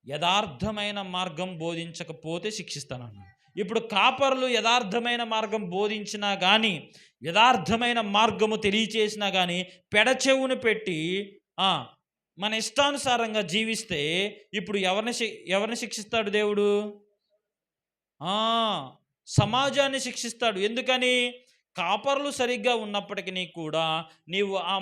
యథార్థమైన మార్గం బోధించకపోతే శిక్షిస్తానన్నాడు. ఇప్పుడు కాపరులు యథార్థమైన మార్గం బోధించినా కానీ, యథార్థమైన మార్గము తెలియచేసినా కానీ పెడచెవును పెట్టి మన ఇష్టానుసారంగా జీవిస్తే ఇప్పుడు ఎవరిని శిక్షిస్తాడు దేవుడు? సమాజాన్ని శిక్షిస్తాడు. ఎందుకని? కాపరులు సరిగ్గా ఉన్నప్పటికీ కూడా నీకు ఆ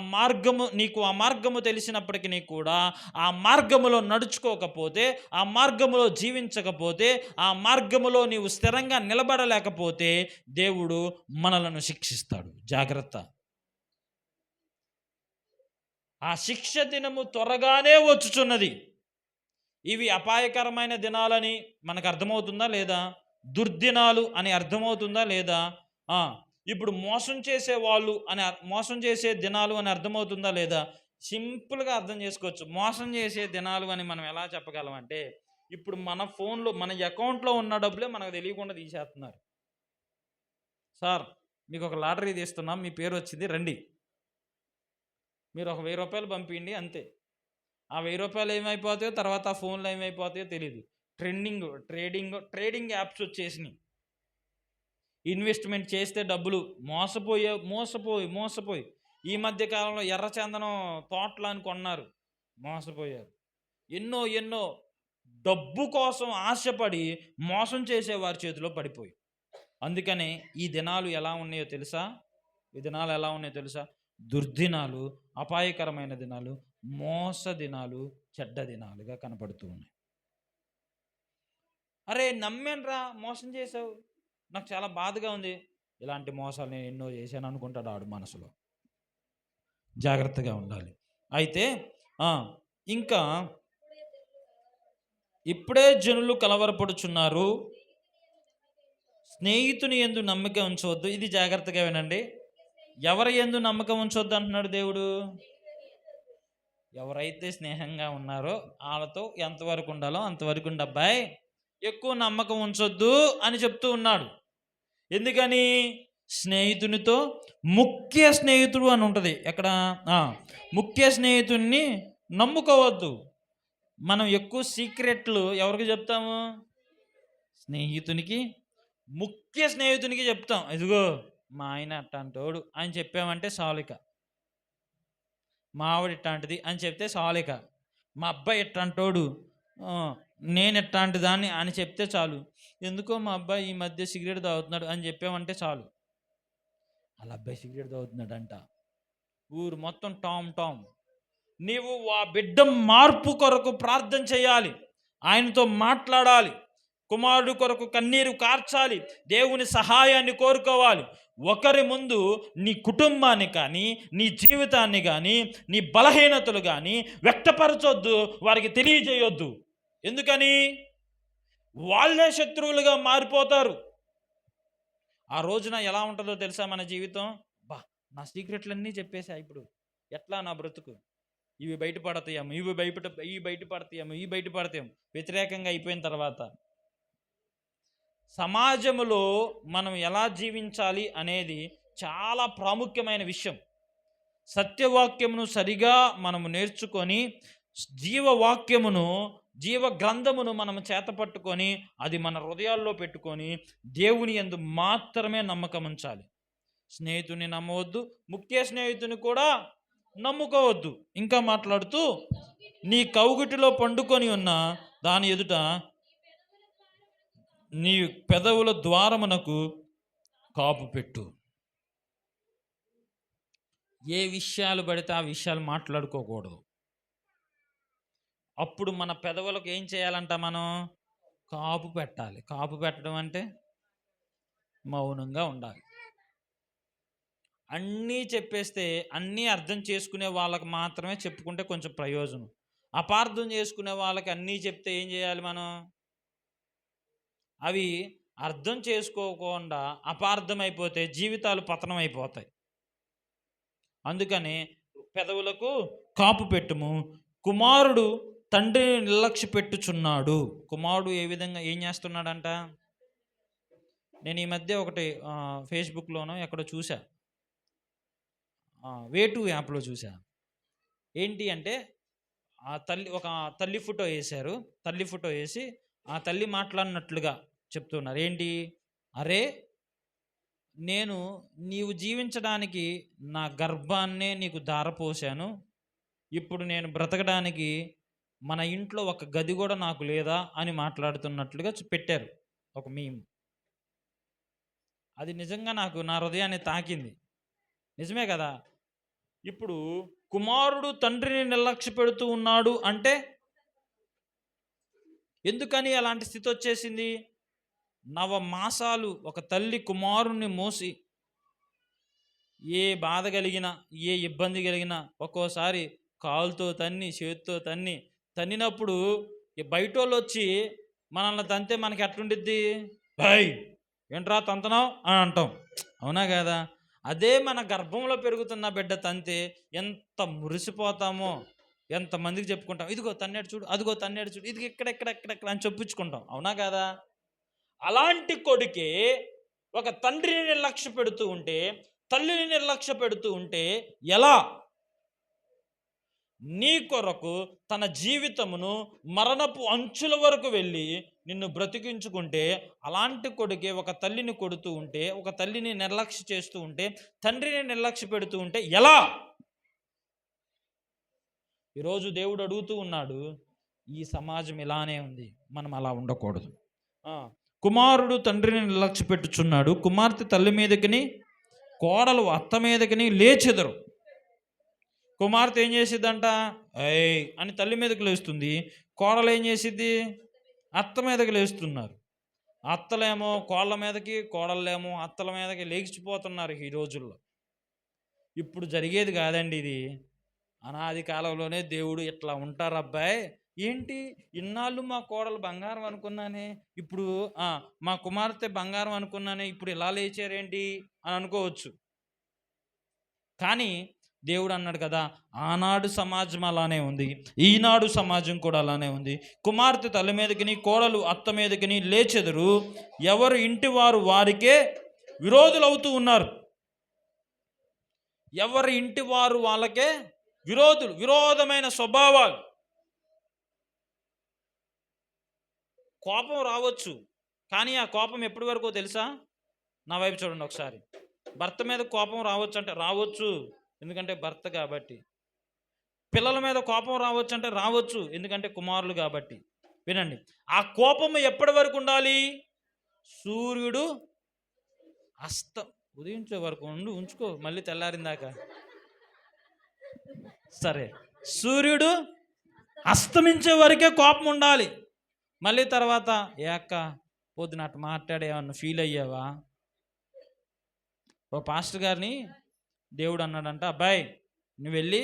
మార్గము తెలిసినప్పటికీ కూడా ఆ మార్గములో నడుచుకోకపోతే, ఆ మార్గములో జీవించకపోతే, ఆ మార్గములో నీవు స్థిరంగా నిలబడలేకపోతే దేవుడు మనలను శిక్షిస్తాడు. జాగ్రత్త. ఆ శిక్ష దినము త్వరగానే వచ్చుచున్నది. ఇవి అపాయకరమైన దినాలని మనకు అర్థమవుతుందా లేదా? దుర్దినాలు అని అర్థమవుతుందా లేదా? ఇప్పుడు మోసం చేసే దినాలు అని అర్థమవుతుందా లేదా? సింపుల్గా అర్థం చేసుకోవచ్చు. మోసం చేసే దినాలు అని మనం ఎలా చెప్పగలం అంటే, ఇప్పుడు మన ఫోన్లో, మన అకౌంట్లో ఉన్న డబ్బులే మనకు తెలియకుండా తీసేస్తున్నారు. సార్, మీకు ఒక లాటరీ తీస్తున్నాం, మీ పేరు వచ్చింది, రండి, మీరు ఒక 1000 రూపాయలు పంపించండి, అంతే. ఆ 1000 రూపాయలు ఏమైపోతాయో, తర్వాత ఆ ఫోన్లో ఏమైపోతాయో తెలియదు. ట్రేడింగ్ యాప్స్ వచ్చేసినాయి. ఇన్వెస్ట్మెంట్ చేస్తే డబ్బులు మోసపోయి ఈ మధ్య కాలంలో ఎర్రచందనం తోటలు అని కొన్నారు, మోసపోయారు. ఎన్నో డబ్బు కోసం ఆశపడి మోసం చేసే వారి చేతిలో పడిపోయి. అందుకనే ఈ దినాలు ఎలా ఉన్నాయో తెలుసా? దుర్దినాలు, అపాయకరమైన దినాలు, మోస దినాలు, చెడ్డ దినాలుగా కనపడుతూ ఉన్నాయి. అరే నమ్మానురా, మోసం చేసావు, నాకు చాలా బాధగా ఉంది. ఇలాంటి మోసాలు నేను ఎన్నో చేశాను అనుకుంటాడు ఆడు మనసులో. జాగ్రత్తగా ఉండాలి. అయితే ఇంకా ఇప్పుడే జనులు కలవరపడుచున్నారు, స్నేహితుని యందు నమ్మకం ఉంచవద్దు. ఇది జాగ్రత్తగా వినండి. ఎవరి యందు నమ్మకం ఉంచవద్దు అంటున్నాడు దేవుడు? ఎవరైతే స్నేహంగా ఉన్నారో వాళ్ళతో ఎంతవరకు ఉండాలో అంతవరకు ఉండబ్బాయి, ఎక్కువ నమ్మకం ఉంచొద్దు అని చెప్తూ ఉన్నాడు. ఎందుకని? స్నేహితునితో ముఖ్య స్నేహితుడు అని ఉంటుంది. ఎక్కడ? ముఖ్య స్నేహితుడిని నమ్ముకోవద్దు. మనం ఎక్కువ సీక్రెట్లు ఎవరికి చెప్తాము? ముఖ్య స్నేహితునికి చెప్తాం. ఇదిగో మా ఆయన అట్టాంటోడు అని చెప్పామంటే సాలిక. మా ఆవిడ ఇట్లాంటిది అని చెప్తే సాలిక. మా అబ్బాయి ఇట్లాంటోడు, నేను ఎట్లాంటి దాన్ని అని చెప్తే చాలు. ఎందుకో మా అబ్బాయి ఈ మధ్య సిగరెట్ తాగుతున్నాడు అని చెప్పామంటే చాలు. వాళ్ళ అబ్బాయి సిగరెట్ తాగుతున్నాడంట, ఊరు మొత్తం టామ్. నీవు ఆ బిడ్డ మార్పు కొరకు ప్రార్థన చేయాలి. ఆయనతో మాట్లాడాలి, కుమారుడు కొరకు కన్నీరు కార్చాలి, దేవుని సహాయాన్ని కోరుకోవాలి. ఒకరి ముందు నీ కుటుంబాన్ని కానీ, నీ జీవితాన్ని కానీ, నీ బలహీనతలు కానీ వ్యక్తపరచొద్దు, వారికి తెలియజేయొద్దు. ఎందుకని? వాళ్ళే శత్రువులుగా మారిపోతారు. ఆ రోజున ఎలా ఉంటుందో తెలుసా మన జీవితం? నా సీక్రెట్లన్నీ చెప్పేసా, ఇప్పుడు ఎట్లా నా బ్రతుకు, ఇవి బయటపడతాయేమో, ఇవి బయటపడతాయేమో వ్యతిరేకంగా అయిపోయిన తర్వాత సమాజంలో మనం ఎలా జీవించాలి అనేది చాలా ప్రాముఖ్యమైన విషయం. సత్యవాక్యమును సరిగా మనము నేర్చుకొని జీవవాక్యమును, జీవ గ్రంథమును మనం చేతపట్టుకొని అది మన హృదయాల్లో పెట్టుకొని దేవుని యందు మాత్రమే నమ్మకం ఉంచాలి. స్నేహితుని నమ్మవద్దు, ముఖ్య స్నేహితుని కూడా నమ్ముకోవద్దు. ఇంకా మాట్లాడుతూ, నీ కౌగిటిలో పండుకొని ఉన్న దాని ఎదుట నీ పెదవుల ద్వారమునకు కాపు పెట్టు. ఏ విషయాలు పడితే ఆ విషయాలు మాట్లాడుకోకూడదు. అప్పుడు మన పెదవులకు ఏం చేయాలంట? మనం కాపు పెట్టాలి. కాపు పెట్టడం అంటే మౌనంగా ఉండాలి. అన్నీ చెప్పేస్తే, అన్నీ అర్థం చేసుకునే వాళ్ళకి మాత్రమే చెప్పుకుంటే కొంచెం ప్రయోజనం. అపార్థం చేసుకునే వాళ్ళకి అన్నీ చెప్తే ఏం చేయాలి మనం? అవి అర్థం చేసుకోకుండా అపార్థమైపోతే జీవితాలు పతనం అయిపోతాయి. అందుకని పెదవులకు కాపు పెట్టుము. కుమారుడు తండ్రిని నిర్లక్ష్య పెట్టుచున్నాడు. కుమారుడు ఏ విధంగా ఏం చేస్తున్నాడంట? నేను ఈ మధ్య ఒకటి ఫేస్బుక్లోనో ఎక్కడో చూసా, వే2 యాప్లో చూసా. ఏంటి అంటే, ఒక తల్లి ఫోటో వేశారు. తల్లి ఫోటో వేసి ఆ తల్లి మాట్లాడినట్లుగా చెప్తున్నారు. ఏంటి? అరే, నీవు జీవించడానికి నా గర్భాన్నే నీకు ధారపోసాను. ఇప్పుడు నేను బ్రతకడానికి మన ఇంట్లో ఒక గది కూడా నాకు లేదా అని మాట్లాడుతున్నట్లుగా పెట్టారు ఒక మీమ్. అది నిజంగా నా హృదయాన్ని తాకింది. నిజమే కదా? ఇప్పుడు కుమారుడు తండ్రిని నిర్లక్ష్య పెడుతూ ఉన్నాడు అంటే ఎందుకని అలాంటి స్థితి వచ్చేసింది? నవమాసాలు ఒక తల్లి కుమారుణ్ణి మోసి ఏ బాధ కలిగినా, ఏ ఇబ్బంది కలిగినా, ఒక్కోసారి కాలుతో తన్ని, చేతితో తన్నినప్పుడు బయట వాళ్ళు వచ్చి మనల్ని తంతే మనకి ఎట్లుండిద్ది? ఏంట్రా తంతనావు అని అంటాం, అవునా కదా? అదే మన గర్భంలో పెరుగుతున్న బిడ్డ తంతే ఎంత మురిసిపోతామో, ఎంతమందికి చెప్పుకుంటాం, ఇదిగో తన్నేడు చూడు, అదిగో తన్నేడు చూడు, ఇది ఎక్కడెక్కడెక్కడెక్కడ అని చెప్పించుకుంటాం, అవునా కదా? అలాంటి కొడుకే ఒక తండ్రిని నిర్లక్ష్య పెడుతూ ఉంటే, తల్లిని నిర్లక్ష్య పెడుతూ ఉంటే ఎలా? నీ కొరకు తన జీవితమును మరణపు అంచుల వరకు వెళ్ళి నిన్ను బ్రతికించుకుంటే, అలాంటి కొడుకే ఒక తల్లిని కొడుతూ ఉంటే, ఒక తల్లిని నిర్లక్ష్య చేస్తూ ఉంటే, తండ్రిని నిర్లక్ష్య పెడుతూ ఉంటే ఎలా? ఈరోజు దేవుడు అడుగుతూ ఉన్నాడు, ఈ సమాజం ఇలానే ఉంది, మనం అలా ఉండకూడదు. కుమారుడు తండ్రిని నిర్లక్ష్య పెట్టుచున్నాడు, కుమార్తె తల్లి మీదకిని, కోడలు అత్త మీదకిని లేచెదరు. కుమార్తె ఏం చేసిద్దంట? అని తల్లి మీదకి లేస్తుంది. కోడలు ఏం చేసిద్ది? అత్త మీదకి లేస్తున్నారు. అత్తలేమో కోళ్ళ మీదకి, కోడళ్ళేమో అత్తల మీదకి లేచిపోతున్నారు ఈ రోజుల్లో. ఇప్పుడు జరిగేది కాదండి ఇది. అనాది కాలంలోనే దేవుడు ఇట్లా ఉంటారు. అబ్బాయి ఏంటి, ఇన్నాళ్ళు మా కోడలు బంగారం అనుకున్నానే, ఇప్పుడు మా కుమార్తె బంగారం అనుకున్నానే, ఇప్పుడు ఇలా లేచారేంటి అని అనుకోవచ్చు. కానీ దేవుడు అన్నాడు కదా, ఆనాడు సమాజం అలానే ఉంది, ఈనాడు సమాజం కూడా అలానే ఉంది. కుమార్తె తల మీదకిని, కోడలు అత్త మీదకిని లేచెదరు, ఎవరు ఇంటి వారు వారికే విరోధులు అవుతూ ఉన్నారు. ఎవరి ఇంటి వారు వాళ్ళకే విరోధమైన స్వభావాలు. కోపం రావచ్చు, కానీ ఆ కోపం ఎప్పటి వరకు తెలుసా? నా వైపు చూడండి ఒకసారి. భర్త మీద కోపం రావచ్చు అంటే రావచ్చు, ఎందుకంటే భర్త కాబట్టి. పిల్లల మీద కోపం రావచ్చు అంటే రావచ్చు, ఎందుకంటే కుమారులు కాబట్టి. వినండి, ఆ కోపం ఎప్పటి వరకు ఉండాలి? సూర్యుడు ఉదయించే వరకు ఉంచుకో, మళ్ళీ తెల్లారిందాక. సరే, సూర్యుడు అస్తమించే వరకే కోపం ఉండాలి. మళ్ళీ తర్వాత ఏ అక్క పొద్దున అట్ట మాట్లాడే ఏమన్నా ఫీల్ అయ్యావా? ఓ పాస్టర్ గారిని దేవుడు అన్నాడంట, అబ్బాయి నువ్వు వెళ్ళి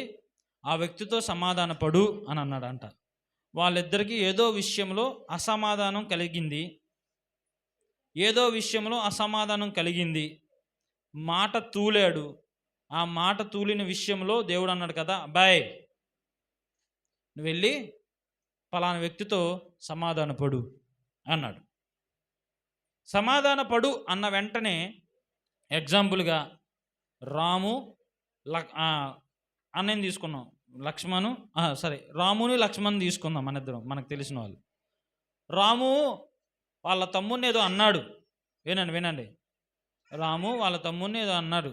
ఆ వ్యక్తితో సమాధాన పడు అని అన్నాడంట. వాళ్ళిద్దరికీ ఏదో విషయంలో అసమాధానం కలిగింది. మాట తూలాడు. ఆ మాట తూలిన విషయంలో దేవుడు అన్నాడు కదా, అబ్బాయి నువ్వు వెళ్ళి ఫలానా వ్యక్తితో సమాధాన పడు అన్నాడు. సమాధాన పడు అన్న వెంటనే ఎగ్జాంపుల్గా రాము అన్నని తీసుకున్నాం, రాముని లక్ష్మణ్ తీసుకుందాం. మన ఇద్దరం మనకు తెలిసిన వాళ్ళు. రాము వాళ్ళ తమ్ముడిని ఏదో అన్నాడు. వినండి. రాము వాళ్ళ తమ్ముడిని ఏదో అన్నాడు.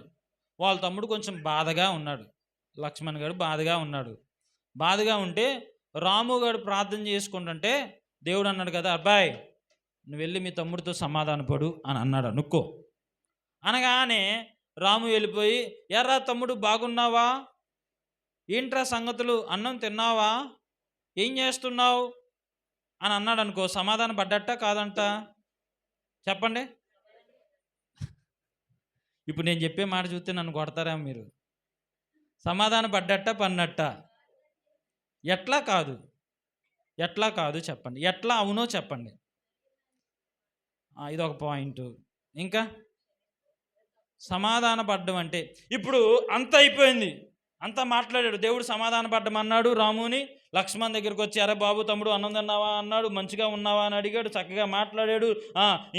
వాళ్ళ తమ్ముడు కొంచెం బాధగా ఉన్నాడు. లక్ష్మణ్ గారు బాధగా ఉన్నాడు. బాధగా ఉంటే రాము గారు ప్రార్థన చేసుకుంటుంటే దేవుడు అన్నాడు కదా, అబ్బాయి నువ్వు వెళ్ళి మీ తమ్ముడితో సమాధాన పడు అని అన్నాడు అనుకో. అనగానే రాము వెళ్ళిపోయి, ఎర్రా తమ్ముడు బాగున్నావా, ఏంట్రా సంగతులు, అన్నం తిన్నావా, ఏం చేస్తున్నావు అని అన్నాడు అనుకో. సమాధానం పడ్డట్ట కాదంట చెప్పండి. ఇప్పుడు నేను చెప్పే మాట చూస్తే నన్ను కొడతారా మీరు? సమాధానం పడ్డట్ట పన్నట్ట? ఎట్లా కాదు చెప్పండి. ఎట్లా అవునో చెప్పండి. ఇదొక పాయింట్. ఇంకా సమాధాన పడ్డం అంటే ఇప్పుడు అంత అయిపోయింది, అంతా మాట్లాడాడు. దేవుడు సమాధాన పడ్డమన్నాడు రాముని. లక్ష్మణ్ దగ్గరికి వచ్చి, అరే బాబు తమ్ముడు అన్నం తిన్నావా అన్నాడు. మంచిగా ఉన్నావా అని అడిగాడు. చక్కగా మాట్లాడాడు.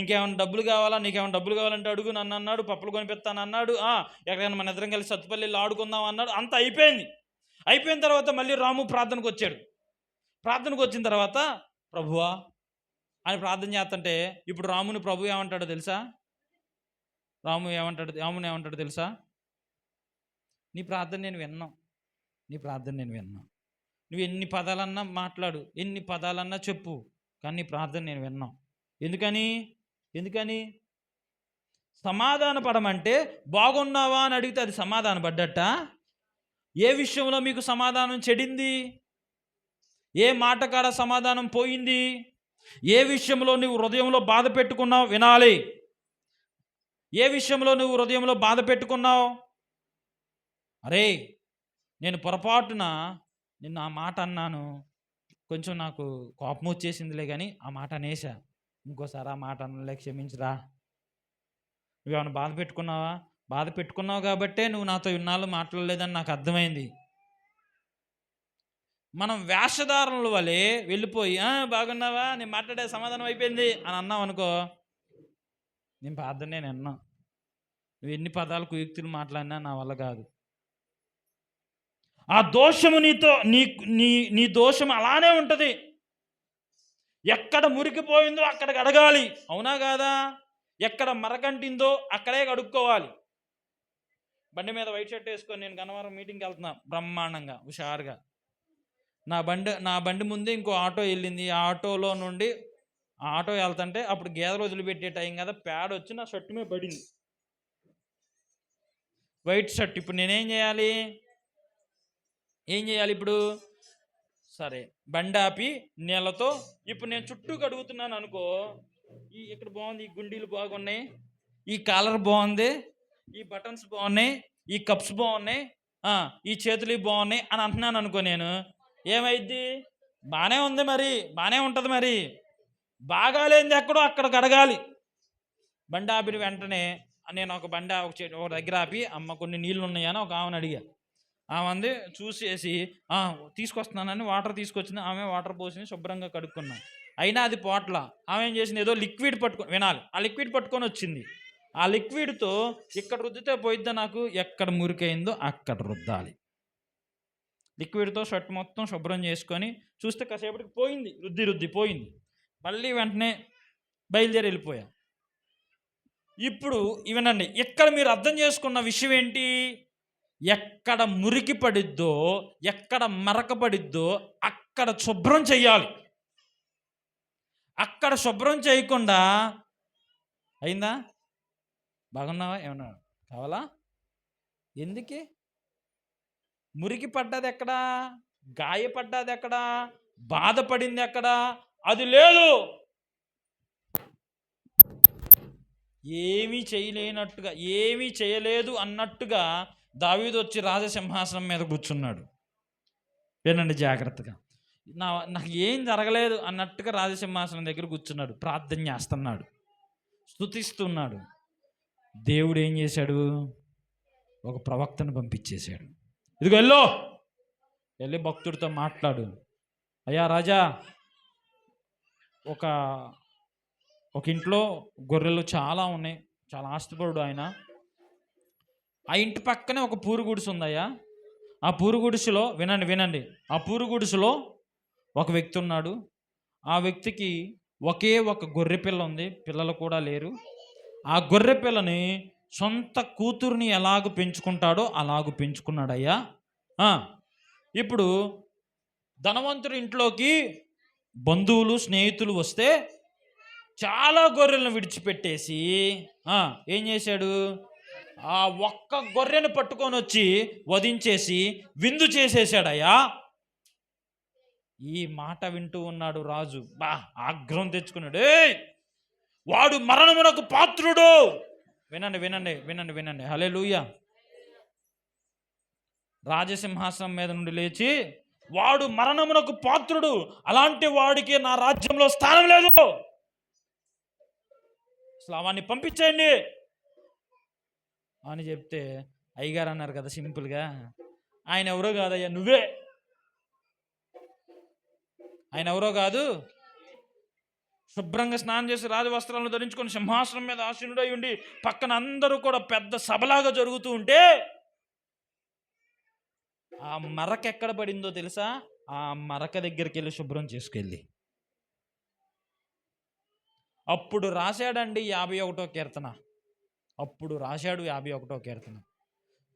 ఇంకేమైనా డబ్బులు కావాలా, నీకేమైనా డబ్బులు కావాలంటే అడుగు నన్ను అన్నాడు. పప్పులు కొనిపిస్తాను అన్నాడు. ఎక్కడైనా మన ఇద్దరం కలిసి సత్తుపల్లిలో ఆడుకుందాం అన్నాడు. అంత అయిపోయింది. అయిపోయిన తర్వాత మళ్ళీ రాము ప్రార్థనకు వచ్చాడు. ప్రార్థనకు వచ్చిన తర్వాత ప్రభువా అని ప్రార్థన చేస్తుంటే ఇప్పుడు రాముని ప్రభు ఏమంటాడో తెలుసా? రాముని ఏమంటాడు తెలుసా? నీ ప్రార్థన నేను విన్నాను. నువ్వు ఎన్ని పదాలన్నా మాట్లాడు, ఎన్ని పదాలన్నా చెప్పు, కానీ నీ ప్రార్థన నేను విన్నాను. ఎందుకని సమాధాన పడమంటే బాగున్నావా అని అడిగితే అది సమాధాన పడ్డట్ట? ఏ విషయంలో మీకు సమాధానం చెడింది? ఏ మాట కాడ సమాధానం పోయింది? ఏ విషయంలో నువ్వు హృదయంలో బాధ పెట్టుకున్నావు? వినాలి. ఏ విషయంలో నువ్వు హృదయంలో బాధ పెట్టుకున్నావు? అరే నేను పొరపాటున నిన్ను ఆ మాట అన్నాను, కొంచెం నాకు కోపం వచ్చేసిందిలే, కానీ ఆ మాట అనేసా, ఇంకోసారి ఆ మాట అనలే, క్షమించరా. నువ్వేమైనా బాధ పెట్టుకున్నావు కాబట్టే నువ్వు నాతో ఇన్నాళ్ళు మాట్లాడలేదని నాకు అర్థమైంది. మనం వేషధారణల వలె వెళ్ళిపోయి బాగున్నావా, నేను మాట్లాడే సమాధానం అయిపోయింది అని అన్నావు అనుకో, నేను ప్రార్థన నేను విన్నా, నువ్వు ఎన్ని పదాలు కుయుక్తులు మాట్లాడినా నా వల్ల కాదు. ఆ దోషము నీ దోషం అలానే ఉంటుంది. ఎక్కడ మురికిపోయిందో అక్కడికి అడగాలి, అవునా కాదా? ఎక్కడ మరకంటిందో అక్కడే కడుక్కోవాలి. బండి మీద వైట్ షర్ట్ వేసుకొని నేను గన్నవరం మీటింగ్కి వెళ్తున్నా బ్రహ్మాండంగా హుషారుగా. నా బండి ముందే ఇంకో ఆటో వెళ్ళింది. ఆ ఆటోలో నుండి ఆ ఆటో వెళ్తుంటే అప్పుడు గేదెలు వదిలిపెట్టే టైం కదా, ప్యాడ్ వచ్చి నా షర్ట్ మీద పడింది, వైట్ షర్ట్. ఇప్పుడు నేనేం చేయాలి? ఇప్పుడు సరే బండి ఆపి నీళ్ళతో ఇప్పుడు నేను చుట్టూ కడుగుతున్నాను అనుకో, ఇక్కడ బాగుంది, ఈ గుండీలు బాగున్నాయి, ఈ కాలర్ బాగుంది, ఈ బటన్స్ బాగున్నాయి, ఈ కప్స్ బాగున్నాయి, ఈ చేతులు బాగున్నాయి అని అంటున్నాను అనుకో, నేను ఏమైద్ది? బాగానే ఉంది, మరి బాగానే ఉంటుంది. మరి బాగాలేంది ఎక్కడో అక్కడ కడగాలి. బండి ఆపిన వెంటనే నేను ఒక దగ్గర ఆపి, అమ్మ కొన్ని నీళ్ళు ఉన్నాయని ఒక ఆమెను అడిగా. ఆమె అంది చూసేసి తీసుకొస్తున్నానని వాటర్ తీసుకొచ్చింది. ఆమె వాటర్ పోసి శుభ్రంగా కడుక్కున్నాను. అయినా అది పోట్ల. ఆమె ఏం చేసింది? ఏదో లిక్విడ్ వినాలి, ఆ లిక్విడ్ పట్టుకొని వచ్చింది. ఆ లిక్విడ్తో ఇక్కడ రుద్దితే పోయిద్దా నాకు? ఎక్కడ మురికైందో అక్కడ రుద్దాలి. లిక్విడ్తో షర్ట్ మొత్తం శుభ్రం చేసుకొని చూస్తే కాసేపటికి పోయింది, రుద్ది పోయింది. మళ్ళీ వెంటనే బయలుదేరి వెళ్ళిపోయా. ఇప్పుడు ఇవనండి, ఇక్కడ మీరు అర్థం చేసుకున్న విషయం ఏంటి? ఎక్కడ మురికి పడిద్దో, ఎక్కడ మరక పడిద్దో అక్కడ శుభ్రం చెయ్యాలి. అక్కడ శుభ్రం చేయకుండా అయిందా? బాగున్నావా, ఏమన్నా కావాలా, ఎందుకే? మురికి పడ్డది ఎక్కడా? గాయపడ్డది ఎక్కడా? బాధపడింది ఎక్కడా? అది లేదు. ఏమీ చేయలేనట్టుగా, ఏమీ చేయలేదు అన్నట్టుగా దావీదు వచ్చి రాజసింహాసనం మీద కూర్చున్నాడు. వినండి జాగ్రత్తగా. నాకు ఏం జరగలేదు అన్నట్టుగా రాజసింహాసనం దగ్గర కూర్చున్నాడు, ప్రార్థన చేస్తున్నాడు, స్తుతిస్తున్నాడు. దేవుడు ఏం చేశాడు? ఒక ప్రవక్తను పంపించేశాడు. ఇదిగో వెళ్ళి భక్తుడితో మాట్లాడు. అయ్యా రాజా, ఒక ఇంట్లో గొర్రెలు చాలా ఉన్నాయి, చాలా ఆస్తిపరుడు ఆయన. ఆ ఇంటి పక్కనే ఒక పూరు గుడిసె ఉందయ్యా. ఆ పూరు గుడిసెలో వినండి, ఆ పూరు గుడిసెలో ఒక వ్యక్తి ఉన్నాడు. ఆ వ్యక్తికి ఒకే ఒక గొర్రె పిల్ల ఉంది, పిల్లలు కూడా లేరు. ఆ గొర్రె పిల్లని సొంత కూతుర్ని ఎలాగ పెంచుకుంటాడో అలాగూ పెంచుకున్నాడయ్యా. ఇప్పుడు ధనవంతుడి ఇంట్లోకి బంధువులు స్నేహితులు వస్తే చాలా గొర్రెలను విడిచిపెట్టేసి ఏం చేశాడు? ఆ ఒక్క గొర్రెను పట్టుకొని వచ్చి వధించేసి విందు చేసేసాడయ్యా. ఈ మాట వింటూ ఉన్నాడు రాజు. ఆగ్రహం తెచ్చుకున్నాడు. వాడు మరణమునకు పాత్రుడు. వినండి. హల్లెలూయా. రాజసింహాసనం మీద నుండి లేచి, వాడు మరణమునకు పాత్రుడు, అలాంటి వాడికి నా రాజ్యంలో స్థానం లేదు, వాడిని పంపించేయండి అని చెప్తే, అయ్యగారు అన్నారు కదా సింపుల్గా, ఆయన ఎవరో కాదయ్యా, నువ్వే. ఆయన ఎవరో కాదు, శుభ్రంగా స్నానం చేసి రాజవస్త్రాలను ధరించుకొని సింహాసనం మీద ఆసీనుడై ఉండి పక్కన అందరూ కూడా పెద్ద సభలాగా జరుగుతూ ఉంటే, ఆ మరక ఎక్కడ పడిందో తెలుసా? ఆ మరక దగ్గరికి వెళ్ళి శుభ్రం చేసుకెళ్ళి అప్పుడు రాశాడండి 51వ కీర్తన. అప్పుడు రాశాడు 51వ కీర్తన.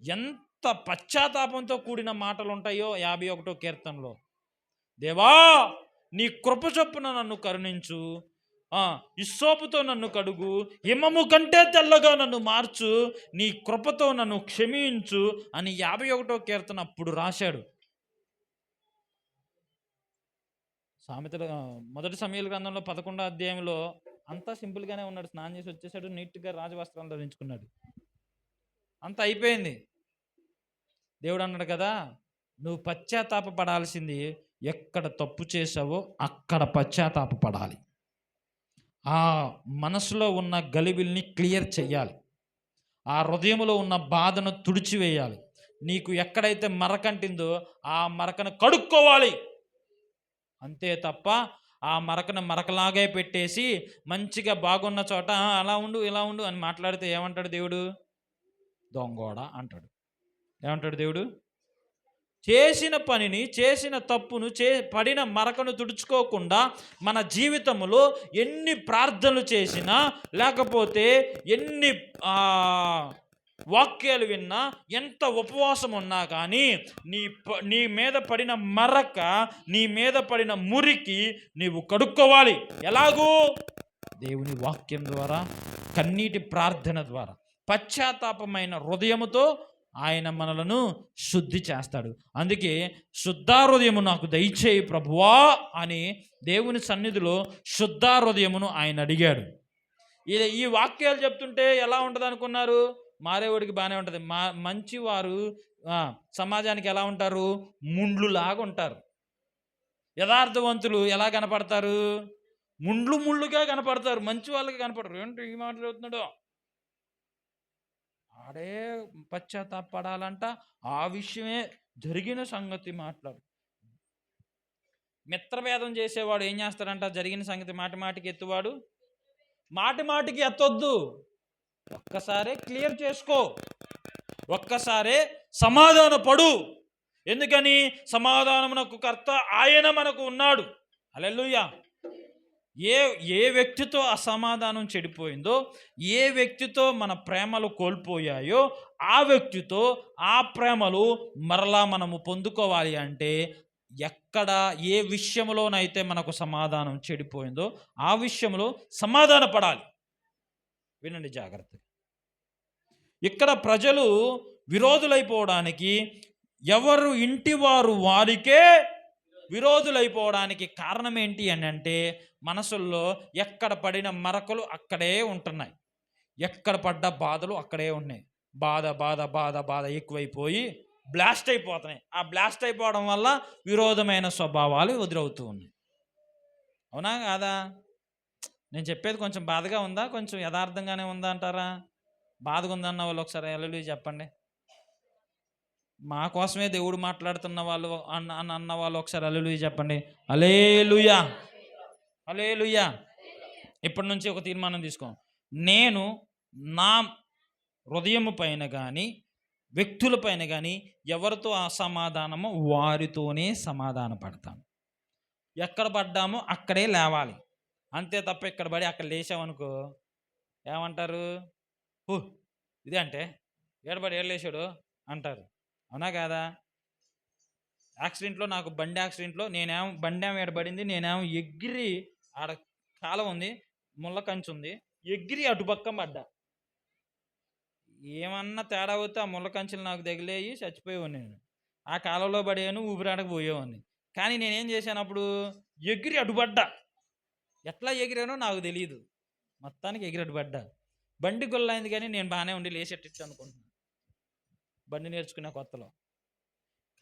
ఎంత పశ్చాత్తాపంతో కూడిన మాటలు ఉంటాయో 51వ కీర్తనలో. దేవా, నీ కృప చొప్పున నన్ను కరుణించు, ఇస్సోపుతో నన్ను కడుగు, హిమము కంటే తెల్లగా నన్ను మార్చు, నీ కృపతో నన్ను క్షమించు అని 51వ కీర్తన అప్పుడు రాశాడు. సామెతల మొదటి సమూయేలు గ్రంథంలో 11వ అధ్యాయంలో అంతా సింపుల్గానే ఉన్నాడు. స్నానం చేసి వచ్చేసాడు, నీట్గా రాజవస్త్రాలు ధరించుకున్నాడు, అంతా అయిపోయింది. దేవుడు అన్నాడు కదా, నువ్వు పశ్చాత్తాపపడాల్సింది ఎక్కడ తప్పు చేసావో అక్కడ పశ్చాత్తాపపడాలి. ఆ మనసులో ఉన్న గలిబిల్ని క్లియర్ చెయ్యాలి, ఆ హృదయంలో ఉన్న బాధను తుడిచివేయాలి. నీకు ఎక్కడైతే మరకంటిందో ఆ మరకను కడుక్కోవాలి. అంతే తప్ప ఆ మరకను మరకలాగే పెట్టేసి మంచిగా బాగున్న చోట అలా ఉండు ఇలా ఉండు అని మాట్లాడితే ఏమంటాడు దేవుడు? దొంగోడ అంటాడు. ఏమంటాడు దేవుడు? చేసిన పనిని, చేసిన తప్పును, పడిన మరకను తుడుచుకోకుండా మన జీవితంలో ఎన్ని ప్రార్థనలు చేసినా, లేకపోతే ఎన్ని వాక్యాలు విన్నా, ఎంత ఉపవాసం ఉన్నా కానీ నీ మీద పడిన మరక, నీ మీద పడిన మురికి నీవు కడుక్కోవాలి. ఎలాగూ? దేవుని వాక్యం ద్వారా, కన్నీటి ప్రార్థన ద్వారా, పశ్చాత్తాపమైన హృదయముతో ఆయన మనలను శుద్ధి చేస్తాడు. అందుకే శుద్ధాహృదయము నాకు దయచేయి ప్రభువా అని దేవుని సన్నిధిలో శుద్ధాహృదయమును ఆయన అడిగాడు. ఈ వాక్యాలు చెప్తుంటే ఎలా ఉంటుంది అనుకున్నారు? మారేవాడికి బాగానే ఉంటుంది. మంచివారు సమాజానికి ఎలా ఉంటారు? ముండ్లులాగా ఉంటారు. యథార్థవంతులు ఎలా కనపడతారు? ముళ్ళుగా కనపడతారు, మంచి వాళ్ళకి కనపడరు. ఏంటి ఈ మాట చదువుతున్నాడు? ఆడే పశ్చాత్తాపడాలంట, ఆ విషయమే జరిగిన సంగతి మాట్లాడు. మిత్రభేదం చేసేవాడు ఏం చేస్తాడంట? జరిగిన సంగతి మాటికి ఎత్తువాడు మాటికి ఎత్తొద్దు. ఒక్కసారే క్లియర్ చేసుకో, ఒక్కసారే సమాధాన పడు. ఎందుకని? సమాధానమునకు కర్త ఆయన మనకు ఉన్నాడు. హల్లెలూయా. ఏ వ్యక్తితో అసమాధానం చెడిపోయిందో, ఏ వ్యక్తితో మన ప్రేమలు కోల్పోయాయో, ఆ వ్యక్తితో ఆ ప్రేమలు మరలా మనము పొందుకోవాలి అంటే ఎక్కడ ఏ విషయంలోనైతే మనకు సమాధానం చెడిపోయిందో ఆ విషయంలో సమాధాన పడాలి. వినండి జాగ్రత్త. ఇక్కడ ప్రజలు విరోధులైపోవడానికి ఎవరు ఇంటి వారు వారికే విరోధులైపోవడానికి కారణం ఏంటి అని అంటే మనసుల్లో ఎక్కడ పడిన మరకలు అక్కడే ఉంటున్నాయి, ఎక్కడ పడ్డ బాధలు అక్కడే ఉన్నాయి. బాధ బాధ బాధ బాధ ఎక్కువైపోయి బ్లాస్ట్ అయిపోతున్నాయి. ఆ బ్లాస్ట్ అయిపోవడం వల్ల విరోధమైన స్వభావాలు ఎదురవుతూ ఉన్నాయి. అవునా కాదా? నేను చెప్పేది కొంచెం బాధగా ఉందా, కొంచెం యథార్థంగానే ఉందా అంటారా? బాధగా ఉందన్న వాళ్ళు ఒకసారి హల్లెలూయా చెప్పండి. మా కోసమే దేవుడు మాట్లాడుతున్న వాళ్ళు అన్న వాళ్ళు ఒకసారి హల్లెలూయా చెప్పండి. హల్లెలూయా, హల్లెలూయా. ఇప్పటి నుంచి ఒక తీర్మానం తీసుకో. నేను నా హృదయము పైన కానీ వ్యక్తుల పైన కానీ ఎవరితో అసమాధానమో వారితోనే సమాధాన పడతాను. ఎక్కడ పడ్డామో అక్కడే లేవాలి, అంతే తప్ప ఇక్కడ పడి అక్కడ లేచామనుకో ఏమంటారు? ఇదే అంటే ఏడబడి ఏడలేసాడు అంటారు. అవునా కాదా? యాక్సిడెంట్లో, నాకు బండి యాక్సిడెంట్లో నేనేమో బండి ఏమో ఏడబడింది, నేనేమో ఎగిరి ఆడ కాలం ఉంది, ముళ్ళ కంచి ఉంది, ఎగిరి అటుపక్క పడ్డా. ఏమన్నా తేడా అవుతే ఆ ముళ్ళ కంచెలు నాకు తగిలేయి చచ్చిపోయేవాడిని. నేను ఆ కాలంలో పడేవాను, ఊపిరాడకు పోయేవాడిని. కానీ నేనేం చేశాను, అప్పుడు ఎగిరి అడ్డుపడ్డా. ఎట్లా ఎగిరానో నాకు తెలియదు, మొత్తానికి ఎగిరి అడ్డుపడ్డా. బండి గొల్లైంది కానీ నేను బాగానే ఉండి లేచెట్టిచ్చు అనుకుంటున్నాను బండి నేర్చుకునే కొత్తలో.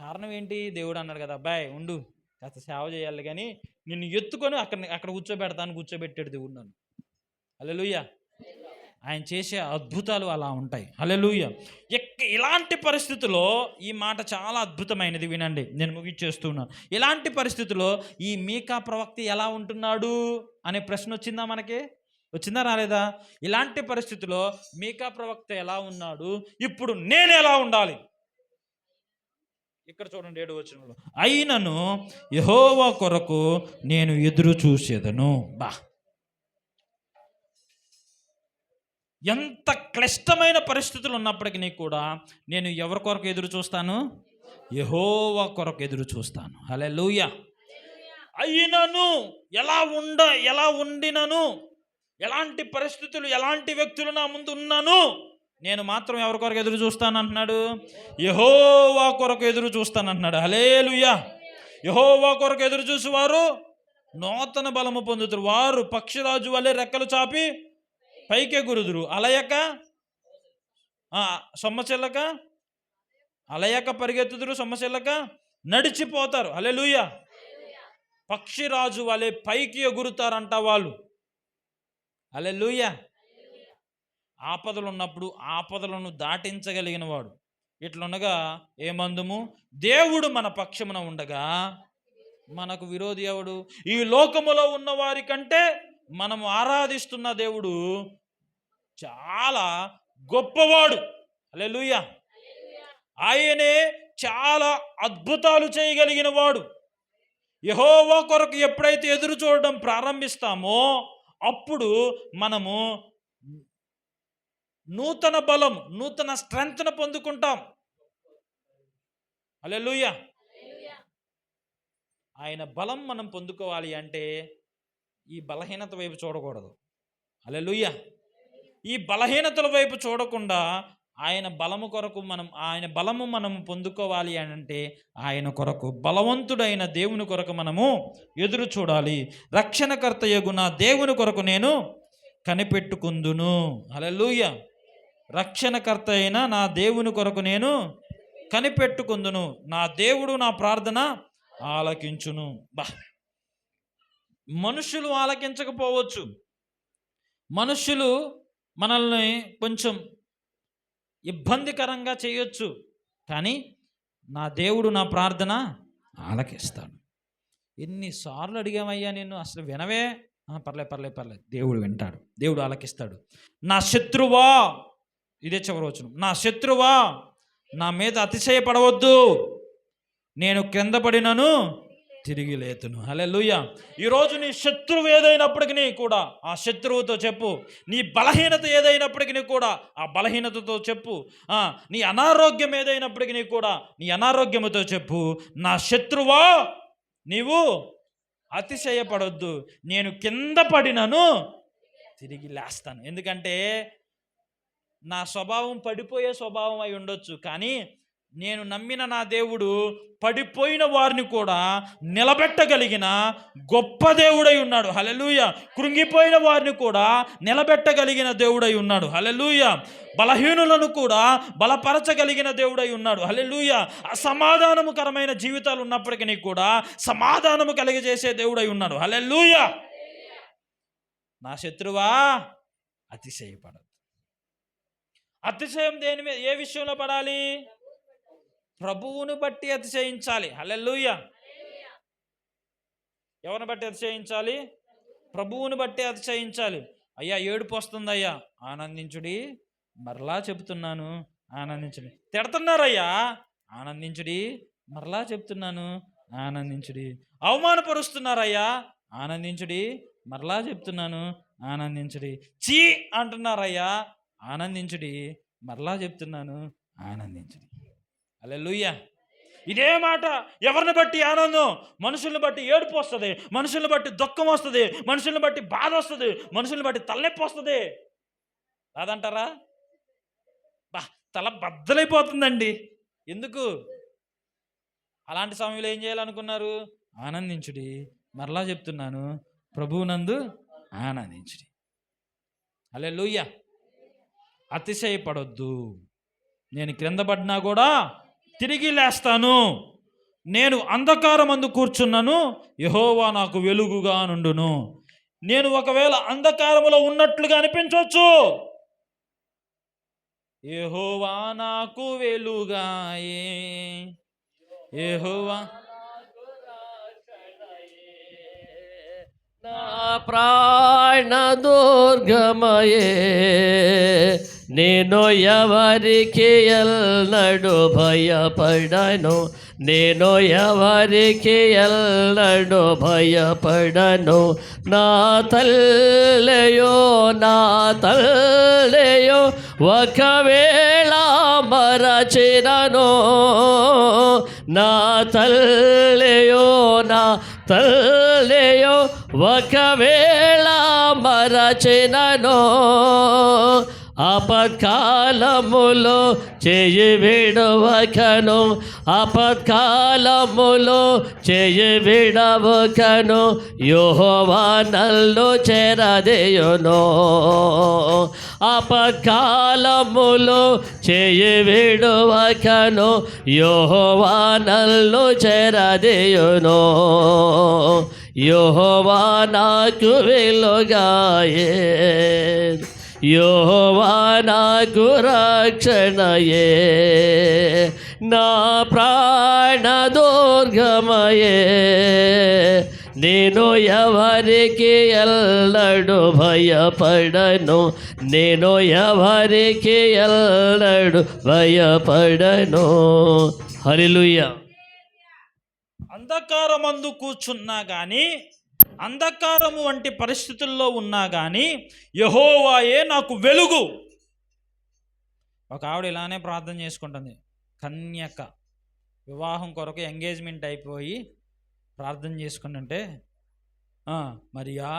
కారణం ఏంటి? దేవుడు అన్నాడు కదా, అబ్బాయి ఉండు కాస్త సేవ చేయాలి కానీ నిన్ను ఎత్తుకొని అక్కడ కూర్చోబెట్టాడు దేవుడు నన్ను. హల్లెలూయా. ఆయన చేసే అద్భుతాలు అలా ఉంటాయి. హల్లెలూయా. ఇలాంటి పరిస్థితుల్లో ఈ మాట చాలా అద్భుతమైనది, వినండి, నేను ముగిచ్చేస్తున్నాను. ఇలాంటి పరిస్థితుల్లో ఈ మీకా ప్రవక్త ఎలా ఉంటున్నాడు అనే ప్రశ్న వచ్చిందా మనకి? వచ్చిందా రాలేదా? ఇలాంటి పరిస్థితుల్లో మీకా ప్రవక్త ఎలా ఉన్నాడు, ఇప్పుడు నేను ఎలా ఉండాలి? ఇక్కడ చూడండి 7వ వచనంలో, అయినను యెహోవా కొరకు నేను ఎదురు చూసేదను. ఎంత క్లిష్టమైన పరిస్థితులు ఉన్నప్పటికీ కూడా నేను ఎవరి కొరకు ఎదురు చూస్తాను? యెహోవా కొరకు ఎదురు చూస్తాను. హల్లెలూయా. అయినను ఎలా ఉండినను, ఎలాంటి పరిస్థితులు, ఎలాంటి వ్యక్తులు నా ముందు ఉన్నాను, నేను మాత్రం ఎవరి కొరకు ఎదురు చూస్తాను అంటున్నాడు? యెహోవా కొరకు ఎదురు చూస్తాను అంటున్నాడు. హల్లెలూయా. యెహోవా కొరకు ఎదురు చూసేవారు నూతన బలము పొందుతారు. వారు పక్షిరాజు వలె రెక్కలు చాపి పైకెగురుదురు, అలయక సొమ్మచెల్లక, అలయక పరిగెత్తుదురు, సొమ్మచెల్లక నడిచిపోతారు. హల్లెలూయా. పక్షిరాజు వలె పైకి ఎగురుతారంట వాళ్ళు. హల్లెలూయా. ఆపదలు ఉన్నప్పుడు ఆపదలను దాటించగలిగిన వాడు. ఇట్లుండగా ఏమందుము? దేవుడు మన పక్షమున ఉండగా మనకు విరోధి ఎవడు? ఈ లోకములో ఉన్న వారి కంటే మనము ఆరాధిస్తున్న దేవుడు చాలా గొప్పవాడు. హల్లెలూయా. ఆయనే చాలా అద్భుతాలు చేయగలిగిన వాడు. యెహోవా కొరకు ఎప్పుడైతే ఎదురు చూడడం ప్రారంభిస్తామో అప్పుడు మనము నూతన బలం, నూతన స్ట్రెంగ్త్ను పొందుకుంటాం. హల్లెలూయా. ఆయన బలం మనం పొందుకోవాలి అంటే ఈ బలహీనత వైపు చూడకూడదు. హల్లెలూయా. ఈ బలహీనతల వైపు చూడకుండా ఆయన బలము కొరకు ఆయన బలము మనము పొందుకోవాలి అని అంటే ఆయన కొరకు, బలవంతుడైన దేవుని కొరకు మనము ఎదురు చూడాలి. రక్షణకర్తయగు నా దేవుని కొరకు నేను కనిపెట్టుకుందును. హల్లెలూయా. రక్షణకర్త అయిన నా దేవుని కొరకు నేను కనిపెట్టుకుందును, నా దేవుడు నా ప్రార్థన ఆలకించును. మనుషులు ఆలకించకపోవచ్చు, మనుషులు మనల్ని కొంచెం ఇబ్బందికరంగా చేయొచ్చు, కానీ నా దేవుడు నా ప్రార్థన ఆలకిస్తాడు. ఎన్నిసార్లు అడిగామయ్యా నిన్ను, అసలు వినవే? పర్లేదు, దేవుడు వింటాడు, దేవుడు ఆలకిస్తాడు. నా శత్రువా, ఇదే చివరి వచనం, నా శత్రువా నా మీద అతిశయపడవద్దు, నేను క్రింద పడినను తిరిగి లేతును. హల్లెలూయా. ఈరోజు నీ శత్రువు ఏదైనప్పటికీ కూడా ఆ శత్రువుతో చెప్పు. నీ బలహీనత ఏదైనప్పటికీ కూడా ఆ బలహీనతతో చెప్పు. నీ అనారోగ్యం ఏదైనప్పటికీ కూడా నీ అనారోగ్యముతో చెప్పు. నా శత్రువా నీవు అతిశయపడొద్దు, నేను కింద పడినను తిరిగి లేస్తాను. ఎందుకంటే నా స్వభావం పడిపోయే స్వభావం అయి ఉండొచ్చు, కానీ నేను నమ్మిన నా దేవుడు పడిపోయిన వారిని కూడా నిలబెట్టగలిగిన గొప్ప దేవుడై ఉన్నాడు. హల్లెలూయా. కృంగిపోయిన వారిని కూడా నిలబెట్టగలిగిన దేవుడై ఉన్నాడు. హల్లెలూయా. బలహీనులను కూడా బలపరచగలిగిన దేవుడై ఉన్నాడు. హల్లెలూయా. అసమాధానముకరమైన జీవితాలు ఉన్నప్పటికీ కూడా సమాధానము కలిగజేసే దేవుడై ఉన్నాడు. హల్లెలూయా. నా శత్రువా అతిశయపడదు. అతిశయం దేని మీద, ఏ విషయంలో పడాలి? ప్రభువును బట్టి అతిశయించాలి. హల్లెలూయా. ఎవరిని బట్టి అతిశయించాలి? ప్రభువుని బట్టి అతిశయించాలి. అయ్యా ఏడుపు వస్తుందయ్యా, ఆనందించుడి, మరలా చెబుతున్నాను ఆనందించుడి. తిడుతున్నారయ్యా, ఆనందించుడి, మరలా చెప్తున్నాను ఆనందించుడి. అవమానపరుస్తున్నారయ్యా, ఆనందించుడి, మరలా చెప్తున్నాను ఆనందించుడి. చీ అంటున్నారయ్యా, ఆనందించుడి, మరలా చెప్తున్నాను ఆనందించుడి. హల్లెలూయా. ఇదే మాట ఎవరిని బట్టి ఆనందం? మనుషుల్ని బట్టి ఏడుపు వస్తుంది, మనుషుల్ని బట్టి దుఃఖం వస్తుంది, మనుషుల్ని బట్టి బాధ వస్తుంది, మనుషుల్ని బట్టి తలనొప్పి వస్తుంది. కాదంటారా? తల బద్దలైపోతుందండి. ఎందుకు? అలాంటి సమయంలో ఏం చేయాలనుకున్నారు? ఆనందించుడి, మరలా చెప్తున్నాను ప్రభువునందు ఆనందించుడి. హల్లెలూయా. అతిశయపడొద్దు. నేను క్రింద పడినా కూడా తిరిగి లేస్తాను. నేను అంధకారమందు కూర్చున్నాను, యెహోవా నాకు వెలుగుగా నుండును. నేను ఒకవేళ అంధకారములో ఉన్నట్లుగా అనిపించవచ్చు, యెహోవా నాకు వెలుగాయే, యెహోవా నా ప్రాణ దుర్గమయే, నేను ఎవరికి ఎల్లడు భయపడను, నేను ఎవరికి ఎల్లడు భయపడను. నా తల్లయో నా తల్లయో ఒకవేళ మరచినను, నా తల్లయో నా తల్లయో ఒకవేళ మరచినను. ఆపత్కాలములో చేయి విడవకను, ఆపత్కాలములో చేయి విడవకను, యెహోవా నన్ను చేరదీయును. ఆపత్కాలములో చేయి విడవకను, యెహోవా నన్ను చేరదీయును. యెహోవా నాకు వెలుగాయే, యెహోవా నాకు రక్షణయే. నా ప్రాణ దుర్గమయే, నేను ఎవరికి ఎల్లడు భయపడను, నేను ఎవరికి ఎల్లడు భయపడను. హల్లెలూయా. అంధకారమందు కూర్చున్నా కానీ, అంధకారము వంటి పరిస్థితుల్లో ఉన్నా కానీ యెహోవాయే నాకు వెలుగు. ఒక ఆవిడ ఇలానే ప్రార్థన చేసుకుంటుంది. కన్యక వివాహం కొరకు ఎంగేజ్మెంట్ అయిపోయి ప్రార్థన చేసుకుంటుంటే, మరియా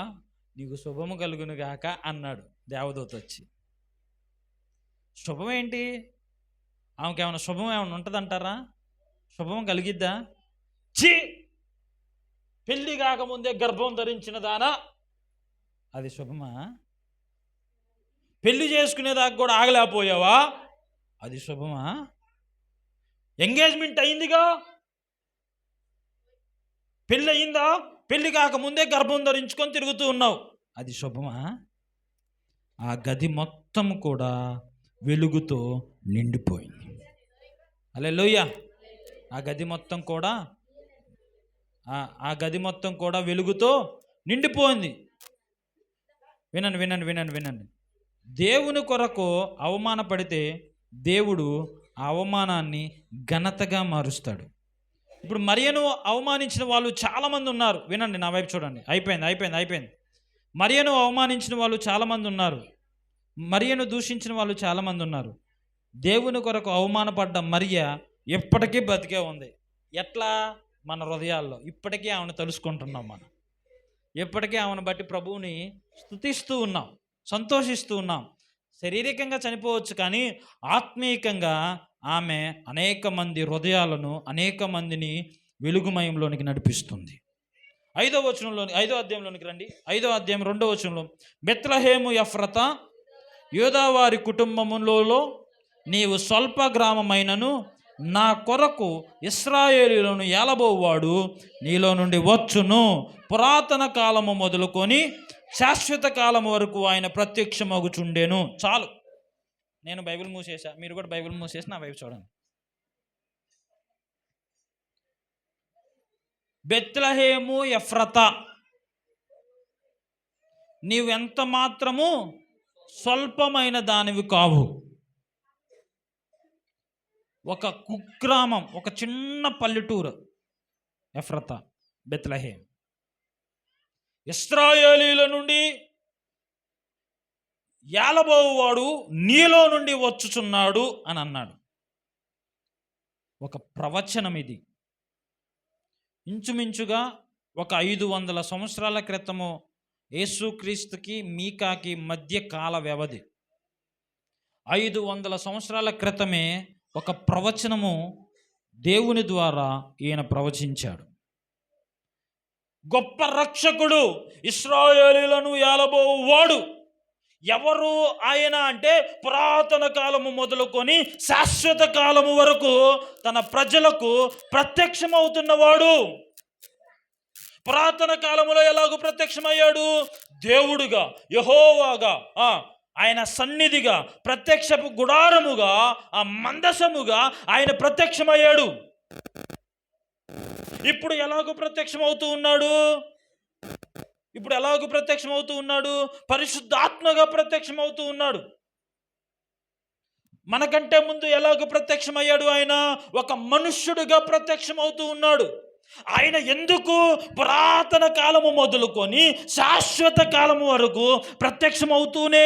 నీకు శుభము కలుగును గాక అన్నాడు దేవదూత వచ్చి. శుభం ఏంటి? ఆమెకి ఏమైనా శుభం ఏమైనా ఉంటుందంటారా? శుభం కలిగిద్దా? ఛీ, పెళ్ళి కాకముందే గర్భం ధరించిన దానా, అది శుభమా? పెళ్లి చేసుకునేదాకా కూడా ఆగలేకపోయావా, అది శుభమా? ఎంగేజ్మెంట్ అయిందిగా, పెళ్ళి అయిందా, పెళ్ళి కాకముందే గర్భం ధరించుకొని తిరుగుతూ ఉన్నావు, అది శుభమా? ఆ గది మొత్తం కూడా వెలుగుతో నిండిపోయింది. హల్లెలూయా. ఆ గది మొత్తం కూడా వెలుగుతో నిండిపోయింది. వినండి వినండి వినండి వినండి. దేవుని కొరకు అవమానపడితే దేవుడు ఆ అవమానాన్ని ఘనతగా మారుస్తాడు. ఇప్పుడు మరియను అవమానించిన వాళ్ళు చాలామంది ఉన్నారు. వినండి, నా వైపు చూడండి. అయిపోయింది. మరియను అవమానించిన వాళ్ళు చాలామంది ఉన్నారు, మరియను దూషించిన వాళ్ళు చాలామంది ఉన్నారు. దేవుని కొరకు అవమానపడ్డ మరియ ఎప్పటికీ బతికే ఉంది. ఎట్లా? మన హృదయాల్లో ఇప్పటికీ ఆమెను తలుసుకుంటున్నాం. మనం ఎప్పటికీ ఆమెను బట్టి ప్రభువుని స్తుతిస్తూ ఉన్నాం, సంతోషిస్తూ ఉన్నాం. శారీరకంగా చనిపోవచ్చు కానీ ఆత్మీయంగా ఆమె అనేక మంది హృదయాలను, అనేక మందిని వెలుగుమయంలోనికి నడిపిస్తుంది. 5వ వచనంలోని 5వ అధ్యాయంలోనికి రండి. 5వ అధ్యాయం 2వ వచనంలో, బెత్లెహేము ఎఫ్రతా, యూదావారి కుటుంబములలో నీవు స్వల్ప గ్రామమైనను నా కొరకు ఇశ్రాయేలీయులను ఏలబోవాడు నీలో నుండి వచ్చును. పురాతన కాలము మొదలుకొని శాశ్వత కాలము వరకు ఆయన ప్రత్యక్షమగుచుండెను. చాలు, నేను బైబిల్ మూసేసా, మీరు కూడా బైబిల్ మూసేసి నా వైపు చూడండి. బెత్లెహేము ఎఫ్రతా, నీవెంత మాత్రము స్వల్పమైన దానివి కావు. ఒక కుగ్రామం, ఒక చిన్న పల్లెటూరు ఎఫ్రతా, బెత్లెహేం. ఇశ్రాయేలీల నుండి ఏలబోవాడు నీలో నుండి వచ్చుచున్నాడు అని అన్నాడు. ఒక ప్రవచనం ఇది. ఇంచుమించుగా ఒక 500 సంవత్సరాల క్రితము యేసుక్రీస్తుకి మీకాకి మధ్య కాల వ్యవధి. 500 సంవత్సరాల క్రితమే ఒక ప్రవచనము దేవుని ద్వారా ఈయన ప్రవచించాడు. గొప్ప రక్షకుడు, ఇశ్రాయేలీలను ఏలబోవాడు. ఎవరు ఆయన అంటే, పురాతన కాలము మొదలుకొని శాశ్వత కాలము వరకు తన ప్రజలకు ప్రత్యక్షమవుతున్నవాడు. పురాతన కాలములో ఎలాగో ప్రత్యక్షమయ్యాడు? దేవుడుగా, యెహోవాగా, ఆయన సన్నిధిగా, ప్రత్యక్షపు గుడారముగా, ఆ మందసముగా ఆయన ప్రత్యక్షమయ్యాడు. ఇప్పుడు ఎలాగో ప్రత్యక్షమవుతూ ఉన్నాడు? పరిశుద్ధాత్మగా ప్రత్యక్షమవుతూ ఉన్నాడు. మనకంటే ముందు ఎలాగో ప్రత్యక్షమయ్యాడు? ఆయన ఒక మనుష్యుడిగా ప్రత్యక్షమవుతూ ఉన్నాడు. ఆయన ఎందుకు పురాతన కాలము మొదలుకొని శాశ్వత కాలము వరకు ప్రత్యక్షమవుతూనే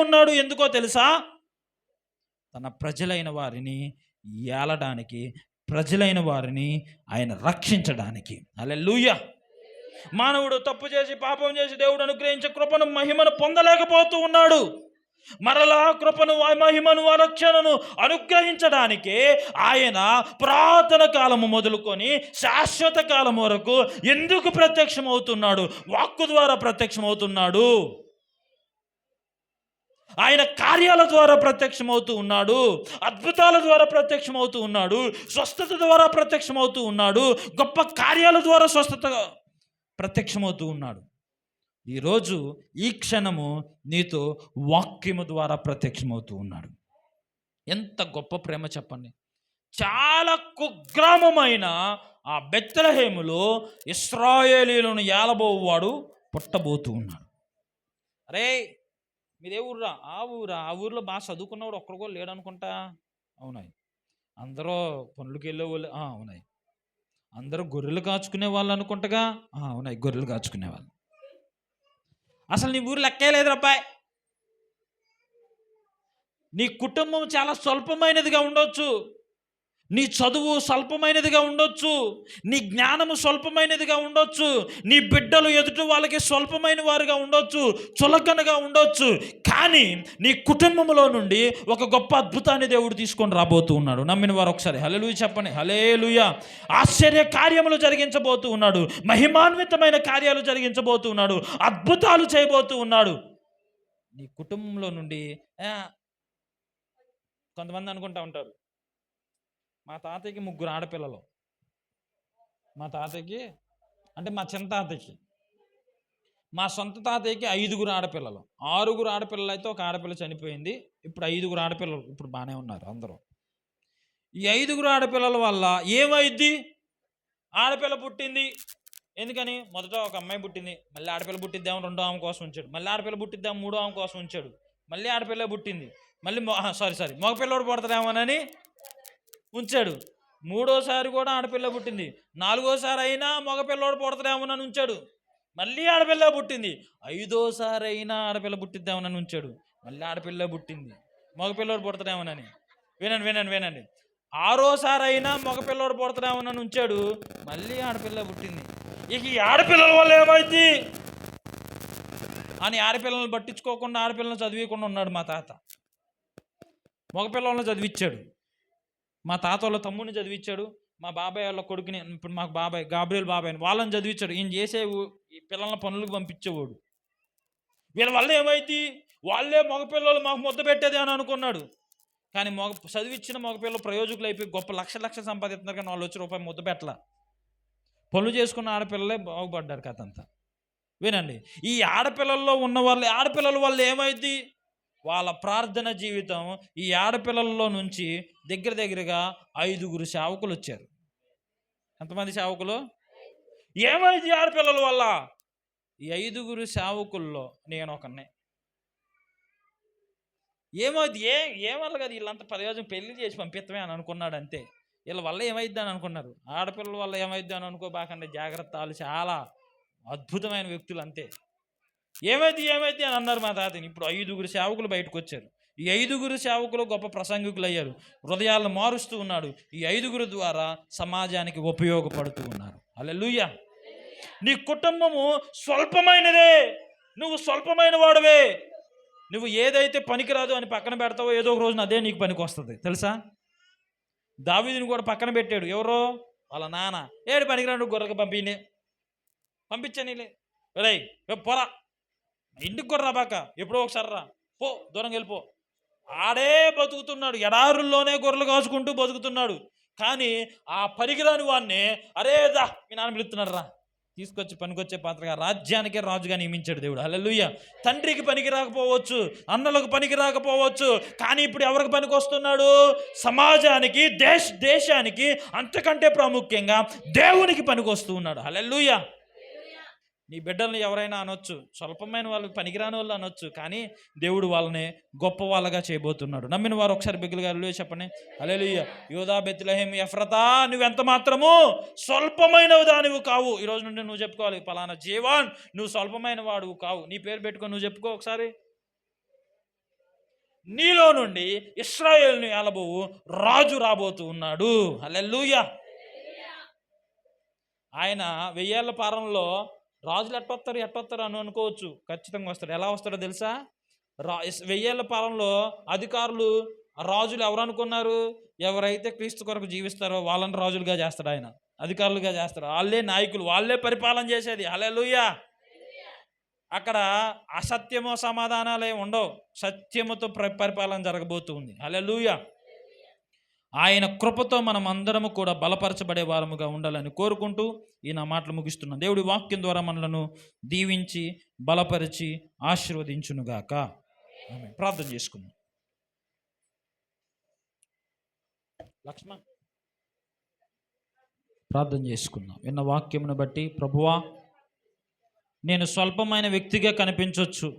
ఉన్నాడు? ఎందుకో తెలుసా? తన ప్రజలైన వారిని ఏలడానికి, ప్రజలైన వారిని ఆయన రక్షించడానికి. హల్లెలూయా. మానవుడు తప్పు చేసి, పాపం చేసి దేవుడు అనుగ్రహించే కృపను, మహిమను పొందలేకపోతూ ఉన్నాడు. మరలా కృపను, మహిమను, రక్షణను అనుగ్రహించడానికే ఆయన పురాతన కాలము మొదలుకొని శాశ్వత కాలం వరకు ఎందుకు ప్రత్యక్షమవుతున్నాడు? వాక్కు ద్వారా ప్రత్యక్షమవుతున్నాడు. ఆయన కార్యాల ద్వారా ప్రత్యక్షమవుతూ ఉన్నాడు. అద్భుతాల ద్వారా ప్రత్యక్షమవుతూ ఉన్నాడు. స్వస్థత ద్వారా ప్రత్యక్షమవుతూ ఉన్నాడు. గొప్ప కార్యాల ద్వారా స్వస్థత ప్రత్యక్షమవుతూ ఉన్నాడు. ఈరోజు ఈ క్షణము నీతో వాక్యము ద్వారా ప్రత్యక్షమవుతూ ఉన్నాడు. ఎంత గొప్ప ప్రేమ చెప్పండి. చాలా కుగ్రామమైన ఆ బెత్లెహేములో ఇశ్రాయేలీయులను ఏలబోవాడు పుట్టబోతూ ఉన్నాడు. అరే, మీదే ఊర్రా? ఆ ఊర్లో బాగా చదువుకున్నవాడు ఒక్కడు కూడా లేడు అనుకుంటా. అవునాయి. అందరూ పనులకి వెళ్ళే వాళ్ళు. అవునాయి. అందరూ గొర్రెలు కాచుకునే వాళ్ళు అనుకుంటగా. అవునాయి, గొర్రెలు కాచుకునే వాళ్ళు. అసలు నీ ఊరు లెక్కే లేదు అబ్బాయి. నీ కుటుంబం చాలా స్వల్పమైనదిగా ఉండొచ్చు. నీ చదువు స్వల్పమైనదిగా ఉండొచ్చు. నీ జ్ఞానము స్వల్పమైనదిగా ఉండొచ్చు. నీ బిడ్డలు ఎదుటి వాళ్ళకి స్వల్పమైన వారుగా ఉండొచ్చు, చులకనగా ఉండొచ్చు. కానీ నీ కుటుంబంలో నుండి ఒక గొప్ప అద్భుతాన్ని దేవుడు తీసుకొని రాబోతూ ఉన్నాడు. నమ్మిన వారు ఒకసారి హల్లెలూయా చెప్పండి. హల్లెలూయా. ఆశ్చర్య కార్యములు జరిగించబోతూ ఉన్నాడు. మహిమాన్వితమైన కార్యాలు జరిగించబోతూ ఉన్నాడు. అద్భుతాలు చేయబోతూ ఉన్నాడు. నీ కుటుంబంలో నుండి కొంతమంది అనుకుంటా ఉంటారు, మా తాతయ్యకి 3 ఆడపిల్లలు. మా తాతయ్యకి అంటే మా చిన్న తాతయ్యకి, మా సొంత తాతయ్యకి 5 ఆడపిల్లలు. 6 ఆడపిల్లలు అయితే ఒక ఆడపిల్ల చనిపోయింది. ఇప్పుడు 5 ఆడపిల్లలు ఇప్పుడు బాగానే ఉన్నారు అందరూ. ఈ 5 ఆడపిల్లల వల్ల ఏమైద్ది? ఆడపిల్ల పుట్టింది. ఎందుకని? మొదట ఒక అమ్మాయి పుట్టింది, మళ్ళీ ఆడపిల్ల పుట్టిద్దాము 2వ ఆమె కోసం ఉంచాడు, మళ్ళీ ఆడపిల్ల పుట్టిద్దాము 3వ ఆమె కోసం ఉంచాడు, మళ్ళీ ఆడపిల్ల పుట్టింది, మళ్ళీ మగపిల్లడు పుడతాడేమోనని ఉంచాడు. 3వసారి కూడా ఆడపిల్ల పుట్టింది. 4వసారి అయినా మగపిల్లోడు పుడతాడేమోనని ఉంచాడు, మళ్ళీ ఆడపిల్ల పుట్టింది. 5వసారి అయినా ఆడపిల్ల పుట్టిద్దామని ఉంచాడు, మళ్ళీ ఆడపిల్ల పుట్టింది, మగపిల్లోడు పుడతాడేమోనని. వినండి. 6వసారి అయినా మగపిల్లోడు పుడతాడేమోనని ఉంచాడు, మళ్ళీ ఆడపిల్ల పుట్టింది. ఇక ఈ ఆడపిల్లల వల్ల ఏమైంది అని ఆడపిల్లలను పట్టించుకోకుండా, ఆడపిల్లలను చదివించకుండా ఉన్నాడు మా తాత. మగపిల్లలను చదివించాడు. మా తాత వాళ్ళ తమ్ముడిని చదివించాడు, మా బాబాయ్ వాళ్ళ కొడుకుని, ఇప్పుడు మాకు బాబాయ్ గాబ్రియల్ బాబాయ్ వాళ్ళని చదివించాడు. ఈయన ఈ పిల్లల పనులకు పంపించేవాడు. వీళ్ళ వల్ల ఏమైంది, వాళ్ళే మగపిల్లలు మాకు ముద్ద పెట్టేది అని అనుకున్నాడు. కానీ చదివించిన మగపిల్లలు ప్రయోజకులు అయిపోయి గొప్ప లక్షలు సంపాదిస్తున్నారు, కానీ వాళ్ళు వచ్చి రూపాయి ముద్ద పెట్టల. పనులు చేసుకున్న ఆడపిల్లలే బాగుపడ్డారు కథ అంతా. వినండి, ఈ ఆడపిల్లల్లో ఉన్న ఆడపిల్లల వల్ల ఏమైంది, వాళ్ళ ప్రార్థన జీవితం, ఈ ఆడపిల్లల్లో నుంచి దగ్గరగా 5 సేవకులు వచ్చారు. ఎంతమంది సేవకులు? ఏమైంది ఆడపిల్లల వల్ల? ఈ 5 సేవకుల్లో నేను ఒకనే. ఏమైంది? ఏమల్ల కదా, వీళ్ళంతా ప్రయోజనం పెళ్లి చేసి పంపిస్తామే అని అనుకున్నాడు అంతే. వీళ్ళ వల్ల ఏమైద్ది అని అనుకున్నారు. ఆడపిల్లల వల్ల ఏమైద్ది అని అనుకోబాకండి, జాగ్రత్త, వాళ్ళు చాలా అద్భుతమైన వ్యక్తులు అంతే. ఏమైంది అని అన్నారు మా తాతని. ఇప్పుడు 5 సేవకులు బయటకు వచ్చారు. ఈ 5 సేవకులు గొప్ప ప్రసంగికులు అయ్యారు. హృదయాలను మారుస్తూ ఉన్నాడు. ఈ 5 ద్వారా సమాజానికి ఉపయోగపడుతూ ఉన్నారు. హల్లెలూయా. నీ కుటుంబము స్వల్పమైనదే, నువ్వు స్వల్పమైన వాడువే. నువ్వు ఏదైతే పనికిరాదు అని పక్కన పెడతావో ఏదో ఒక రోజున అదే నీకు పనికి వస్తుంది, తెలుసా? దావీదుని కూడా పక్కన పెట్టాడు. ఎవరో వాళ్ళ నాన్న, ఏడు పనికిరాడు గొర్రెకు పంపించనీలే, రే పోరా, ఇంటికి కూడా రాబాక, ఎప్పుడో ఒకసారి రా, పో, దూరంగా వెళ్ళిపో. ఆడే బతుకుతున్నాడు, ఎడారుల్లోనే గొర్రెలు కాచుకుంటూ బతుకుతున్నాడు. కానీ ఆ పనికిరాని వాడిని, అరే దా మీ నాన్న పిలుస్తున్నాడు రా, తీసుకొచ్చి పనికొచ్చే పాత్రగా రాజ్యానికే రాజుగా నియమించాడు దేవుడు. హల్లెలూయా. తండ్రికి పనికి రాకపోవచ్చు, అన్నలకు పనికి రాకపోవచ్చు, కానీ ఇప్పుడు ఎవరికి పనికి వస్తున్నాడు? సమాజానికి, దేశానికి, అంతకంటే ప్రాముఖ్యంగా దేవునికి పనికి వస్తూ ఉన్నాడు. హల్లెలూయా. నీ బిడ్డల్ని ఎవరైనా అనొచ్చు, స్వల్పమైన వాళ్ళు, పనికిరాని వాళ్ళు అనొచ్చు, కానీ దేవుడు వాళ్ళని గొప్ప వాళ్ళగా చేయబోతున్నాడు. నమ్మిన వారు ఒకసారి బిగ్గరగా హల్లెలూయా చెప్పండి. హల్లెలూయా. యూదా, బెత్లెహేము, ఎఫ్రతా, నువ్వెంత మాత్రము స్వల్పమైన దానివి కావు. ఈరోజు నుండి నువ్వు చెప్పుకోవాలి, పలానా జీవాన్, నువ్వు స్వల్పమైన వాడువు కావు. నీ పేరు పెట్టుకొని నువ్వు చెప్పుకో ఒకసారి. నీలో నుండి ఇశ్రాయేలును ఏలబోవు రాజు రాబోతూ ఉన్నాడు. హల్లెలూయా. ఆయన 1000 ఏళ్ల పాలనలో రాజులు ఎట్టొస్తారు అని అనుకోవచ్చు. ఖచ్చితంగా వస్తాడు. ఎలా వస్తాడో తెలుసా? 1000 ఏళ్ల పాలనలో అధికారులు, రాజులు ఎవరు అనుకున్నారు? ఎవరైతే క్రీస్తు కొరకు జీవిస్తారో వాళ్ళని రాజులుగా చేస్తాడు ఆయన, అధికారులుగా చేస్తాడు. వాళ్ళే నాయకులు, వాళ్ళే పరిపాలన చేసేది. హల్లెలూయా. అక్కడ అసత్యమో సమాధానాలే ఉండవు, సత్యముతో పరిపాలన జరగబోతుంది. హల్లెలూయా. ఆయన కృపతో మనం అందరము కూడా బలపరచబడే వారముగా ఉండాలని కోరుకుంటూ ఈ నా మాటలు ముగిస్తున్నాను. దేవుడి వాక్యం ద్వారా మనలను దీవించి బలపరిచి ఆశీర్వదించునుగాక. ఆమేన్. ప్రార్థన చేసుకుందాం. లక్ష్మణ ప్రార్థన చేసుకుందాం. విన్న వాక్యమును బట్టి ప్రభువా, నేను స్వల్పమైన వ్యక్తిగా కనిపించవచ్చు,